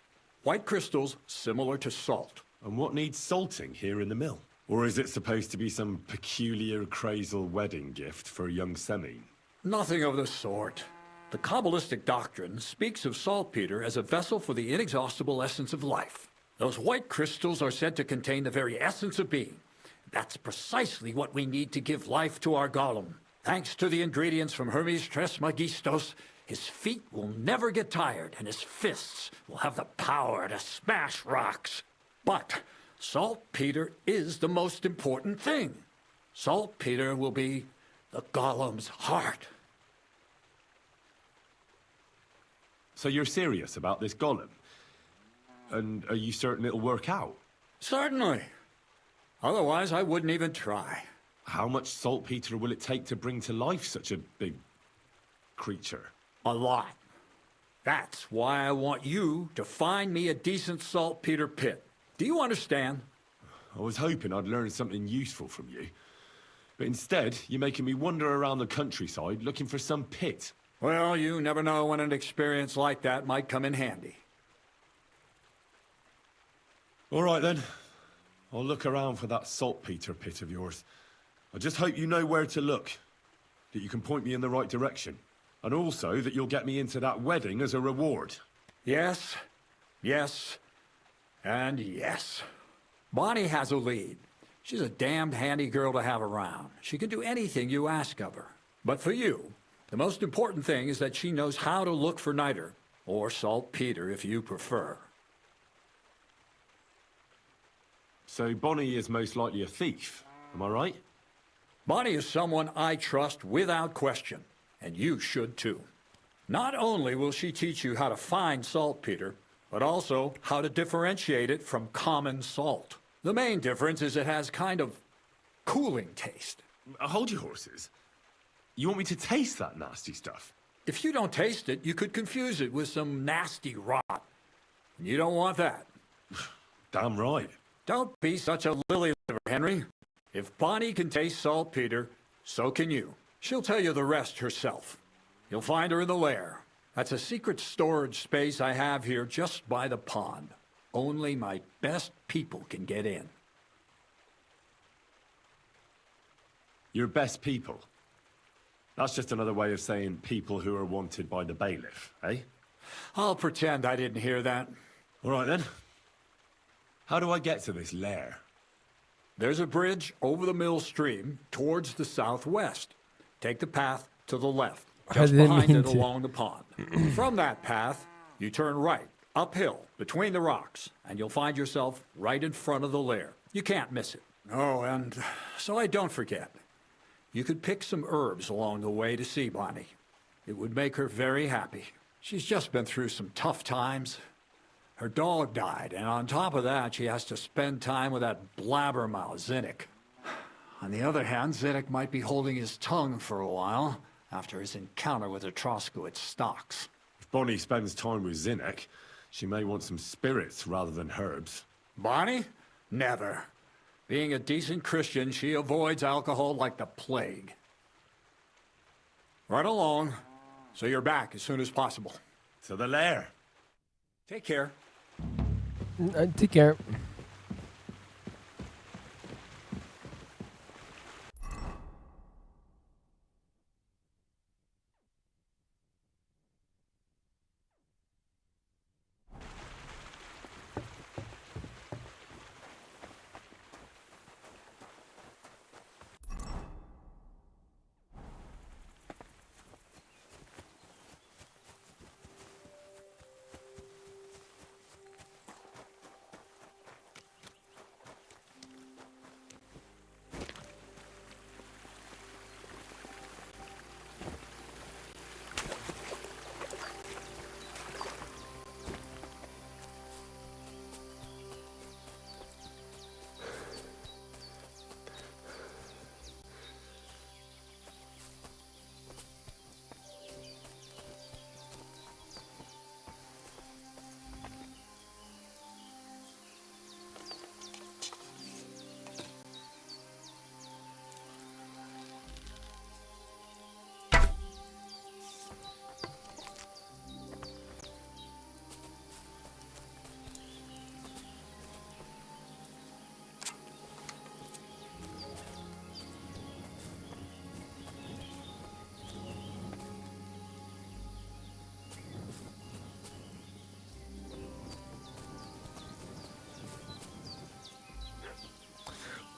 S6: White crystals similar to salt.
S3: And what needs salting here in the mill? Or is it supposed to be some peculiar Crazel wedding gift for young Semine?
S6: Nothing of the sort. The Kabbalistic doctrine speaks of saltpeter as a vessel for the inexhaustible essence of life. Those white crystals are said to contain the very essence of being. That's precisely what we need to give life to our golem. Thanks to the ingredients from Hermes Trismegistos, his feet will never get tired, and his fists will have the power to smash rocks. But saltpeter is the most important thing. Saltpeter will be the golem's heart.
S3: So you're serious about this golem? And are you certain it'll work out?
S6: Certainly. Otherwise, I wouldn't even try.
S3: How much saltpeter will it take to bring to life such a big creature?
S6: A lot. That's why I want you to find me a decent saltpeter pit. Do you understand?
S3: I was hoping I'd learn something useful from you. But instead, you're making me wander around the countryside looking for some pit.
S6: Well, you never know when an experience like that might come in handy.
S3: All right, then. I'll look around for that saltpeter pit of yours. I just hope you know where to look, that you can point me in the right direction, and also that you'll get me into that wedding as a reward.
S6: Yes, yes, and yes. Bonnie has a lead. She's a damned handy girl to have around. She can do anything you ask of her. But for you, the most important thing is that she knows how to look for niter, or saltpeter if you prefer.
S3: So Bonnie is most likely a thief, am I right?
S6: Bonnie is someone I trust without question, and you should too. Not only will she teach you how to find saltpeter, but also how to differentiate it from common salt. The main difference is it has kind of cooling taste.
S3: Hold your horses. You want me to taste that nasty stuff?
S6: If you don't taste it, you could confuse it with some nasty rot. You don't want that.
S3: Damn right.
S6: Don't be such a lily liver, Henry. If Bonnie can taste saltpeter, so can you. She'll tell you the rest herself. You'll find her in the lair. That's a secret storage space I have here just by the pond. Only my best people can get in.
S3: Your best people? That's just another way of saying people who are wanted by the bailiff, eh?
S6: I'll pretend I didn't hear that.
S3: All right then. How do I get to this lair?
S6: There's a bridge over the mill stream towards the southwest. Take the path to the left, just behind it along the pond. From that path, you turn right, uphill, between the rocks, and you'll find yourself right in front of the lair. You can't miss it. Oh, and so I don't forget, you could pick some herbs along the way to see Bonnie. It would make her very happy. She's just been through some tough times. Her dog died, and on top of that, she has to spend time with that blabbermouth, Zinnik. On the other hand, Zinnik might be holding his tongue for a while after his encounter with the Troskowitz stocks.
S3: If Bonnie spends time with Zinnik, she may want some spirits rather than herbs.
S6: Bonnie? Never. Being a decent Christian, she avoids alcohol like the plague. Right along, so you're back as soon as possible.
S3: To the lair.
S6: Take care.
S2: Take care.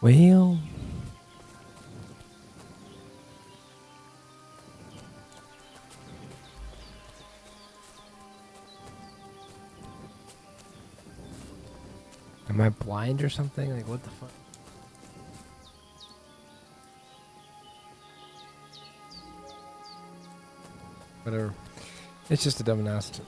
S2: Well, am I blind or something? Like, what the fuck? Whatever. It's just a dumb announcement.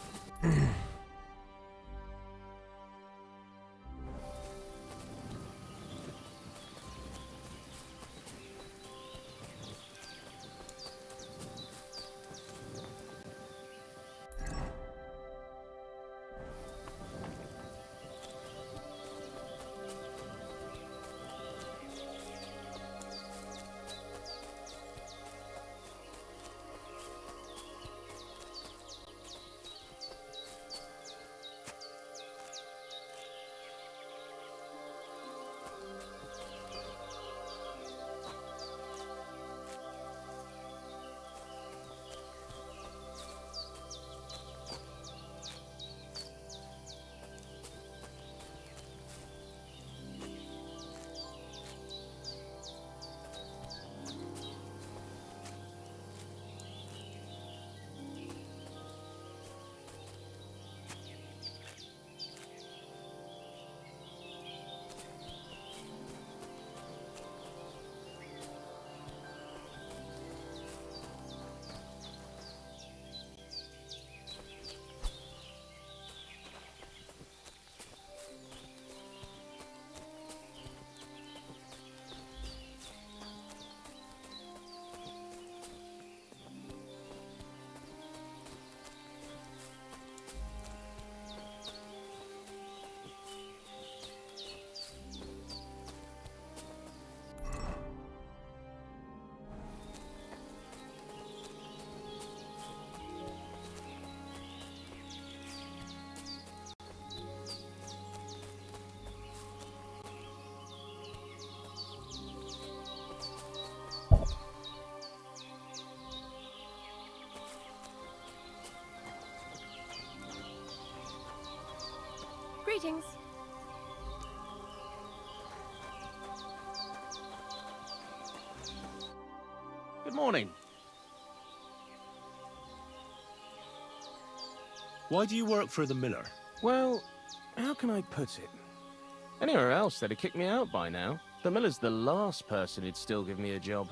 S11: Greetings.
S12: Good morning.
S3: Why do you work for the miller?
S12: Well, how can I put it? Anywhere else, they'd have kicked me out by now. The miller's the last person who'd still give me a job.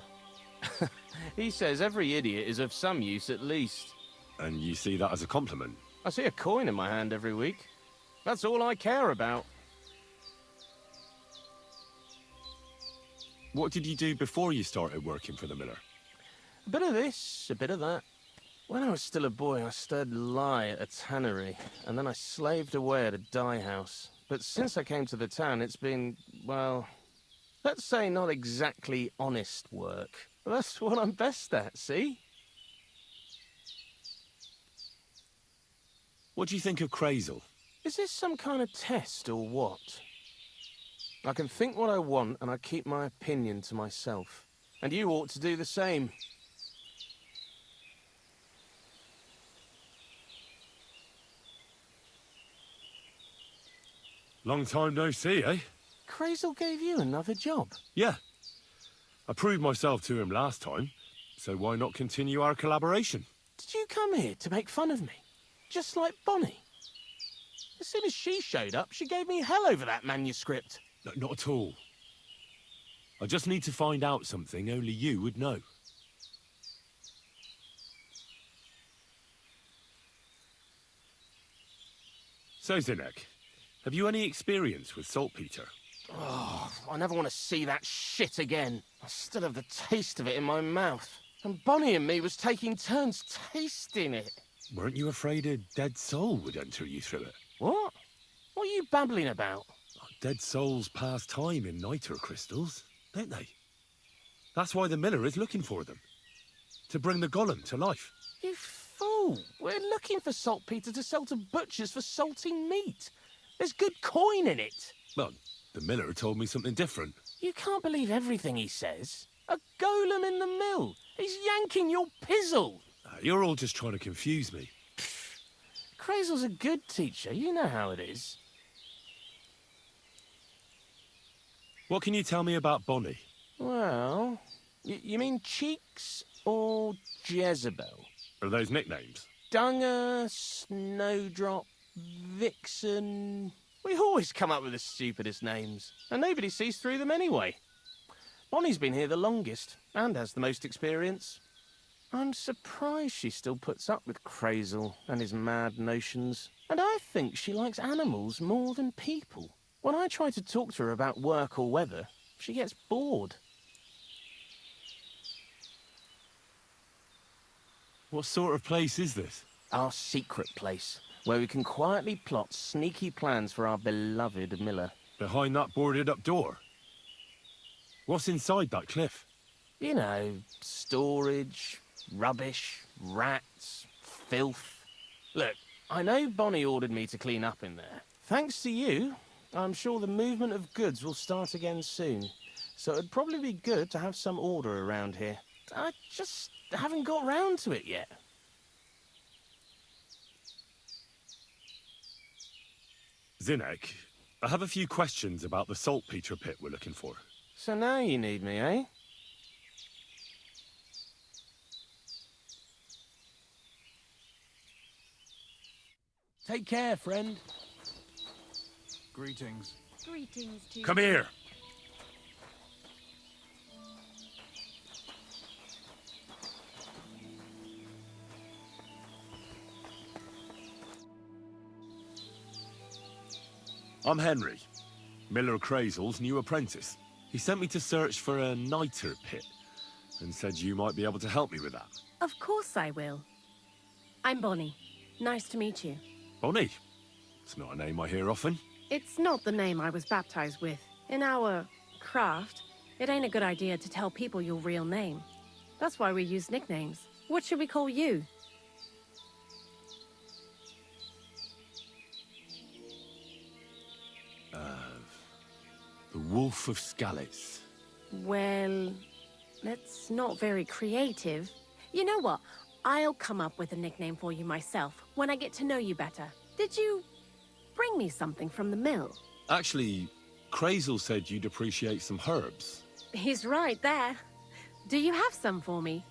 S12: He says every idiot is of some use at least.
S3: And you see that as a compliment?
S12: I see a coin in my hand every week. That's all I care about.
S3: What did you do before you started working for the miller?
S12: A bit of this, a bit of that. When I was still a boy, I stirred lye at a tannery, and then I slaved away at a dye house. But since I came to the town, it's been, well, let's say not exactly honest work. That's what I'm best at, see?
S3: What do you think of Crazel?
S12: Is this some kind of test or what? I can think what I want, and I keep my opinion to myself. And you ought to do the same.
S3: Long time no see, eh?
S12: Crazel gave you another job.
S3: Yeah. I proved myself to him last time, so why not continue our collaboration?
S12: Did you come here to make fun of me? Just like Bonnie? As soon as she showed up, she gave me hell over that manuscript.
S3: No, not at all. I just need to find out something only you would know. So, Zinek, have you any experience with saltpeter?
S12: Oh, I never want to see that shit again. I still have the taste of it in my mouth. And Bonnie and me was taking turns tasting it.
S3: Weren't you afraid a dead soul would enter you through it?
S12: What? What are you babbling about?
S3: Dead souls pass time in niter crystals, don't they? That's why the miller is looking for them. To bring the golem to life.
S12: You fool! We're looking for saltpeter to sell to butchers for salting meat. There's good coin in it.
S3: Well, the miller told me something different.
S12: You can't believe everything he says. A golem in the mill. He's yanking your pizzle.
S3: You're all just trying to confuse me.
S12: Crazel's a good teacher. You know how it is.
S3: What can you tell me about Bonnie?
S12: Well, you mean Cheeks or Jezebel?
S3: Are those nicknames?
S12: Dunger, Snowdrop, Vixen... We always come up with the stupidest names, and nobody sees through them anyway. Bonnie's been here the longest, and has the most experience. I'm surprised she still puts up with Crazel and his mad notions. And I think she likes animals more than people. When I try to talk to her about work or weather, she gets bored.
S3: What sort of place is this?
S12: Our secret place, where we can quietly plot sneaky plans for our beloved miller.
S3: Behind that boarded up door? What's inside that cliff?
S12: You know, storage, rubbish, rats, filth. Look, I know Bonnie ordered me to clean up in there. Thanks to you, I'm sure the movement of goods will start again soon. So it'd probably be good to have some order around here. I just haven't got round to it yet.
S3: Zinek, I have a few questions about the saltpeter pit we're looking for.
S12: So now you need me, eh? Take care, friend.
S7: Greetings.
S11: Greetings to
S3: Come here! I'm Henry, Miller Crazel's new apprentice. He sent me to search for a niter pit and said you might be able to help me with that.
S11: Of course I will. I'm Bonnie. Nice to meet you.
S3: Bonnie? It's not a name I hear often.
S11: It's not the name I was baptized with. In our craft, it ain't a good idea to tell people your real name. That's why we use nicknames. What should we call you?
S3: The Wolf of Skalitz.
S11: Well, that's not very creative. You know what? I'll come up with a nickname for you myself when I get to know you better. Did you bring me something from the mill.
S3: Actually, Crazel said you'd appreciate some herbs.
S11: He's right there. Do you have some for me?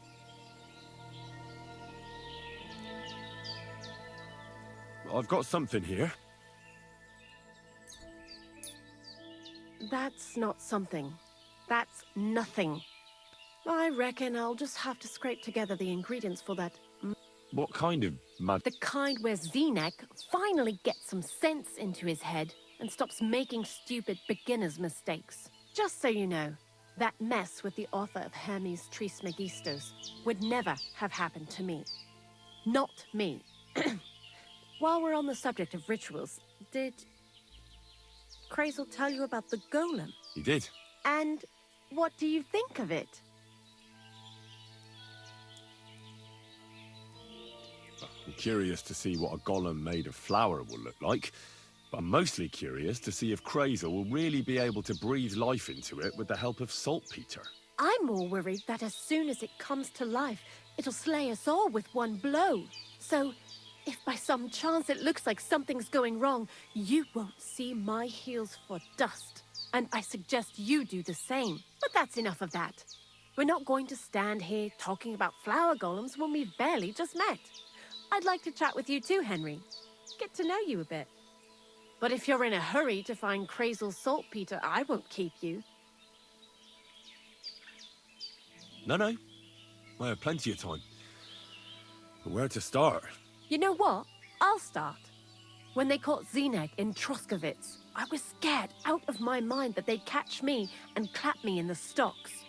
S3: I've got something here.
S11: That's not something. That's nothing. I reckon I'll just have to scrape together the ingredients for that.
S3: What kind of
S11: The kind where Zenek finally gets some sense into his head and stops making stupid beginner's mistakes. Just so you know, that mess with the author of Hermes Trismegistos would never have happened to me. Not me. While we're on the subject of rituals, did Crazel tell you about the golem?
S3: He did.
S11: And what do you think of it?
S3: I'm curious to see what a golem made of flour will look like, but I'm mostly curious to see if Crazel will really be able to breathe life into it with the help of saltpeter.
S11: I'm more worried that as soon as it comes to life, it'll slay us all with one blow. So, if by some chance it looks like something's going wrong, you won't see my heels for dust. And I suggest you do the same. But that's enough of that. We're not going to stand here talking about flower golems when we've barely just met. I'd like to chat with you too, Henry. Get to know you a bit. But if you're in a hurry to find Crazel's saltpeter, I won't keep you.
S3: No. I have plenty of time. But where to start?
S11: You know what? I'll start. When they caught Zenek in Troskovitz, I was scared out of my mind that they'd catch me and clap me in the stocks.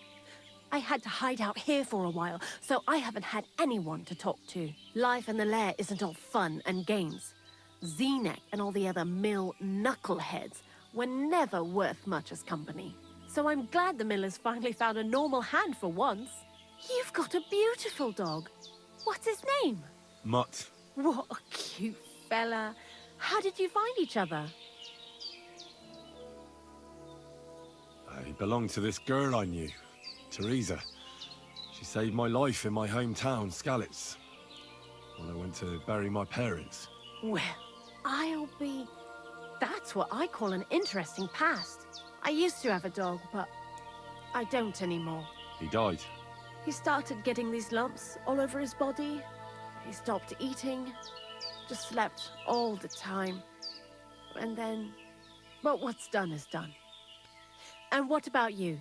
S11: I had to hide out here for a while, so I haven't had anyone to talk to. Life in the lair isn't all fun and games. Zenek and all the other mill knuckleheads were never worth much as company. So I'm glad the miller's finally found a normal hand for once. You've got a beautiful dog. What's his name?
S3: Mutt.
S11: What a cute fella. How did you find each other?
S3: He belonged to this girl I knew, Teresa. She saved my life in my hometown, Skalitz, when I went to bury my parents.
S11: Well, That's what I call an interesting past. I used to have a dog, but I don't anymore.
S3: He died.
S11: He started getting these lumps all over his body. He stopped eating, just slept all the time. And then, well, what's done is done. And what about you?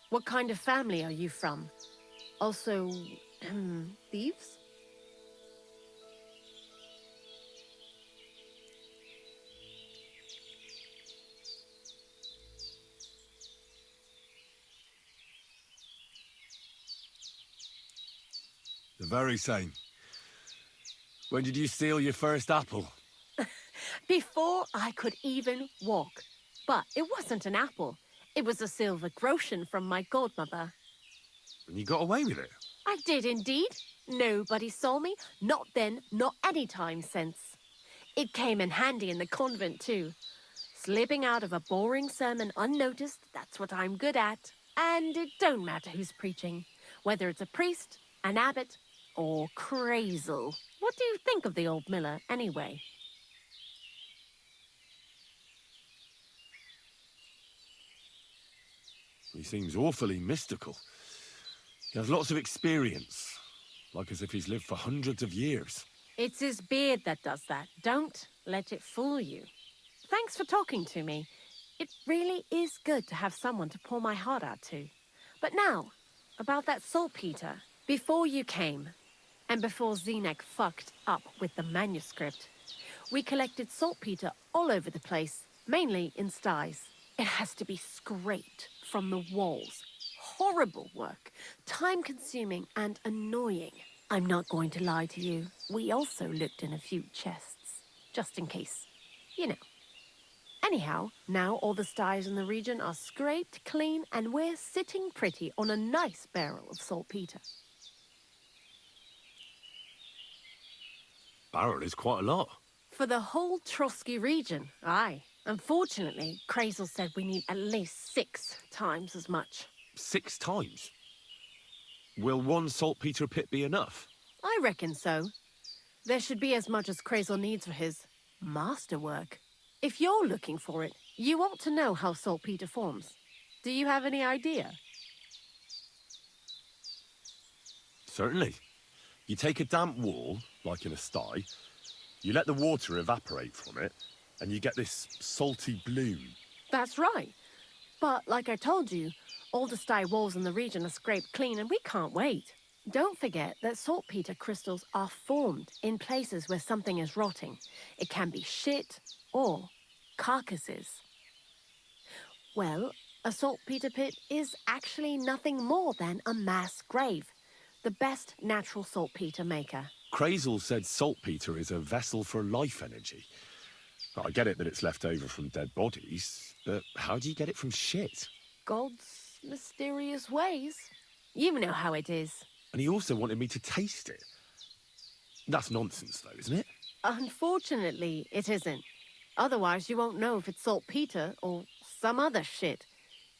S11: What kind of family are you from? Also, thieves?
S3: The very same. When did you steal your first apple?
S11: Before I could even walk. But it wasn't an apple. It was a silver groschen from my godmother.
S3: And you got away with it?
S11: I did indeed. Nobody saw me. Not then, not any time since. It came in handy in the convent too. Slipping out of a boring sermon unnoticed, that's what I'm good at. And it don't matter who's preaching. Whether it's a priest, an abbot, or Crazel. What do you think of the old miller, anyway?
S3: He seems awfully mystical. He has lots of experience, like as if he's lived for hundreds of years.
S11: It's his beard that does that. Don't let it fool you. Thanks for talking to me. It really is good to have someone to pour my heart out to. But now, about that saltpeter. Before you came, and before Zenek fucked up with the manuscript, we collected saltpeter all over the place, mainly in sties. It has to be scraped from the walls. Horrible work, time-consuming and annoying. I'm not going to lie to you. We also looked in a few chests, just in case, you know. Anyhow, now all the sties in the region are scraped clean and we're sitting pretty on a nice barrel of saltpeter.
S3: Barrel is quite a lot.
S11: For the whole Trotsky region, aye. Unfortunately, Crazel said we need at least 6 times as much.
S3: 6 times? Will one saltpeter pit be enough?
S11: I reckon so. There should be as much as Crazel needs for his masterwork. If you're looking for it, you ought to know how saltpeter forms. Do you have any idea?
S3: Certainly. You take a damp wall, like in a sty, you let the water evaporate from it, and you get this salty bloom.
S11: That's right. But like I told you, all the sty walls in the region are scraped clean and we can't wait. Don't forget that saltpeter crystals are formed in places where something is rotting. It can be shit or carcasses. Well, a saltpeter pit is actually nothing more than a mass grave. The best natural saltpeter maker.
S3: Crazel said saltpeter is a vessel for life energy. I get it that it's left over from dead bodies, but how do you get it from shit?
S11: God's mysterious ways. You know how it is.
S3: And he also wanted me to taste it. That's nonsense, though, isn't it?
S11: Unfortunately, it isn't. Otherwise, you won't know if it's saltpeter or some other shit.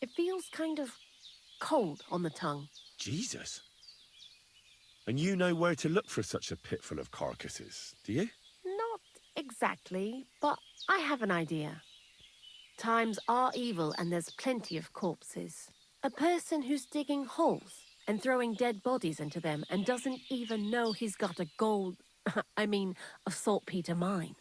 S11: It feels kind of cold on the tongue.
S3: Jesus. And you know where to look for such a pit full of carcasses, do you?
S11: Not exactly, but I have an idea. Times are evil and there's plenty of corpses. A person who's digging holes and throwing dead bodies into them and doesn't even know he's got a a saltpeter mine.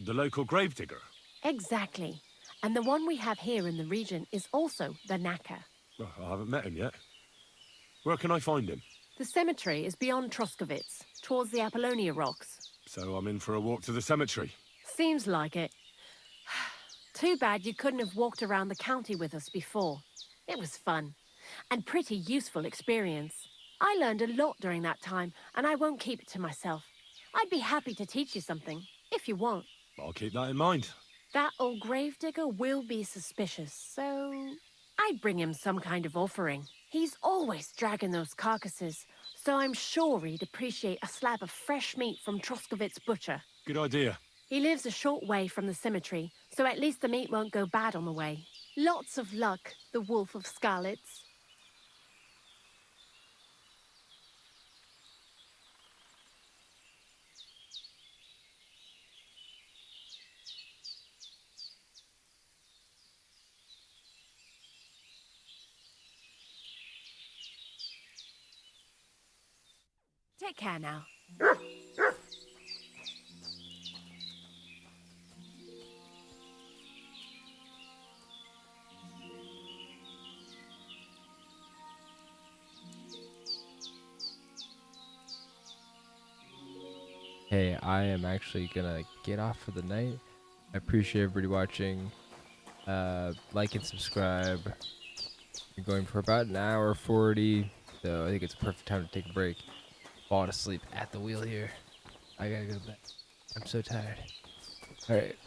S3: The local gravedigger?
S11: Exactly. And the one we have here in the region is also the knacker.
S3: Well, I haven't met him yet. Where can I find him?
S11: The cemetery is beyond Troskovitz, towards the Apollonia rocks.
S3: So I'm in for a walk to the cemetery.
S11: Seems like it. Too bad you couldn't have walked around the county with us before. It was fun, and pretty useful experience. I learned a lot during that time, and I won't keep it to myself. I'd be happy to teach you something, if you want.
S3: I'll keep that in mind.
S11: That old gravedigger will be suspicious, so I'd bring him some kind of offering. He's always dragging those carcasses, so I'm sure he'd appreciate a slab of fresh meat from Troskovitz butcher.
S3: Good idea.
S11: He lives a short way from the cemetery, so at least the meat won't go bad on the way. Lots of luck, the Wolf of Skalitz. Take care now.
S2: Hey, I am actually gonna get off for the night. I appreciate everybody watching. Like and subscribe. We're going for about an hour 40, so I think it's a perfect time to take a break. Falling asleep at the wheel here. I gotta go to bed. I'm so tired. Alright,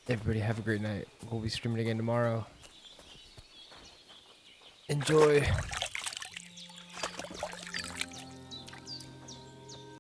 S2: everybody have a great night. We'll be streaming again tomorrow. Enjoy.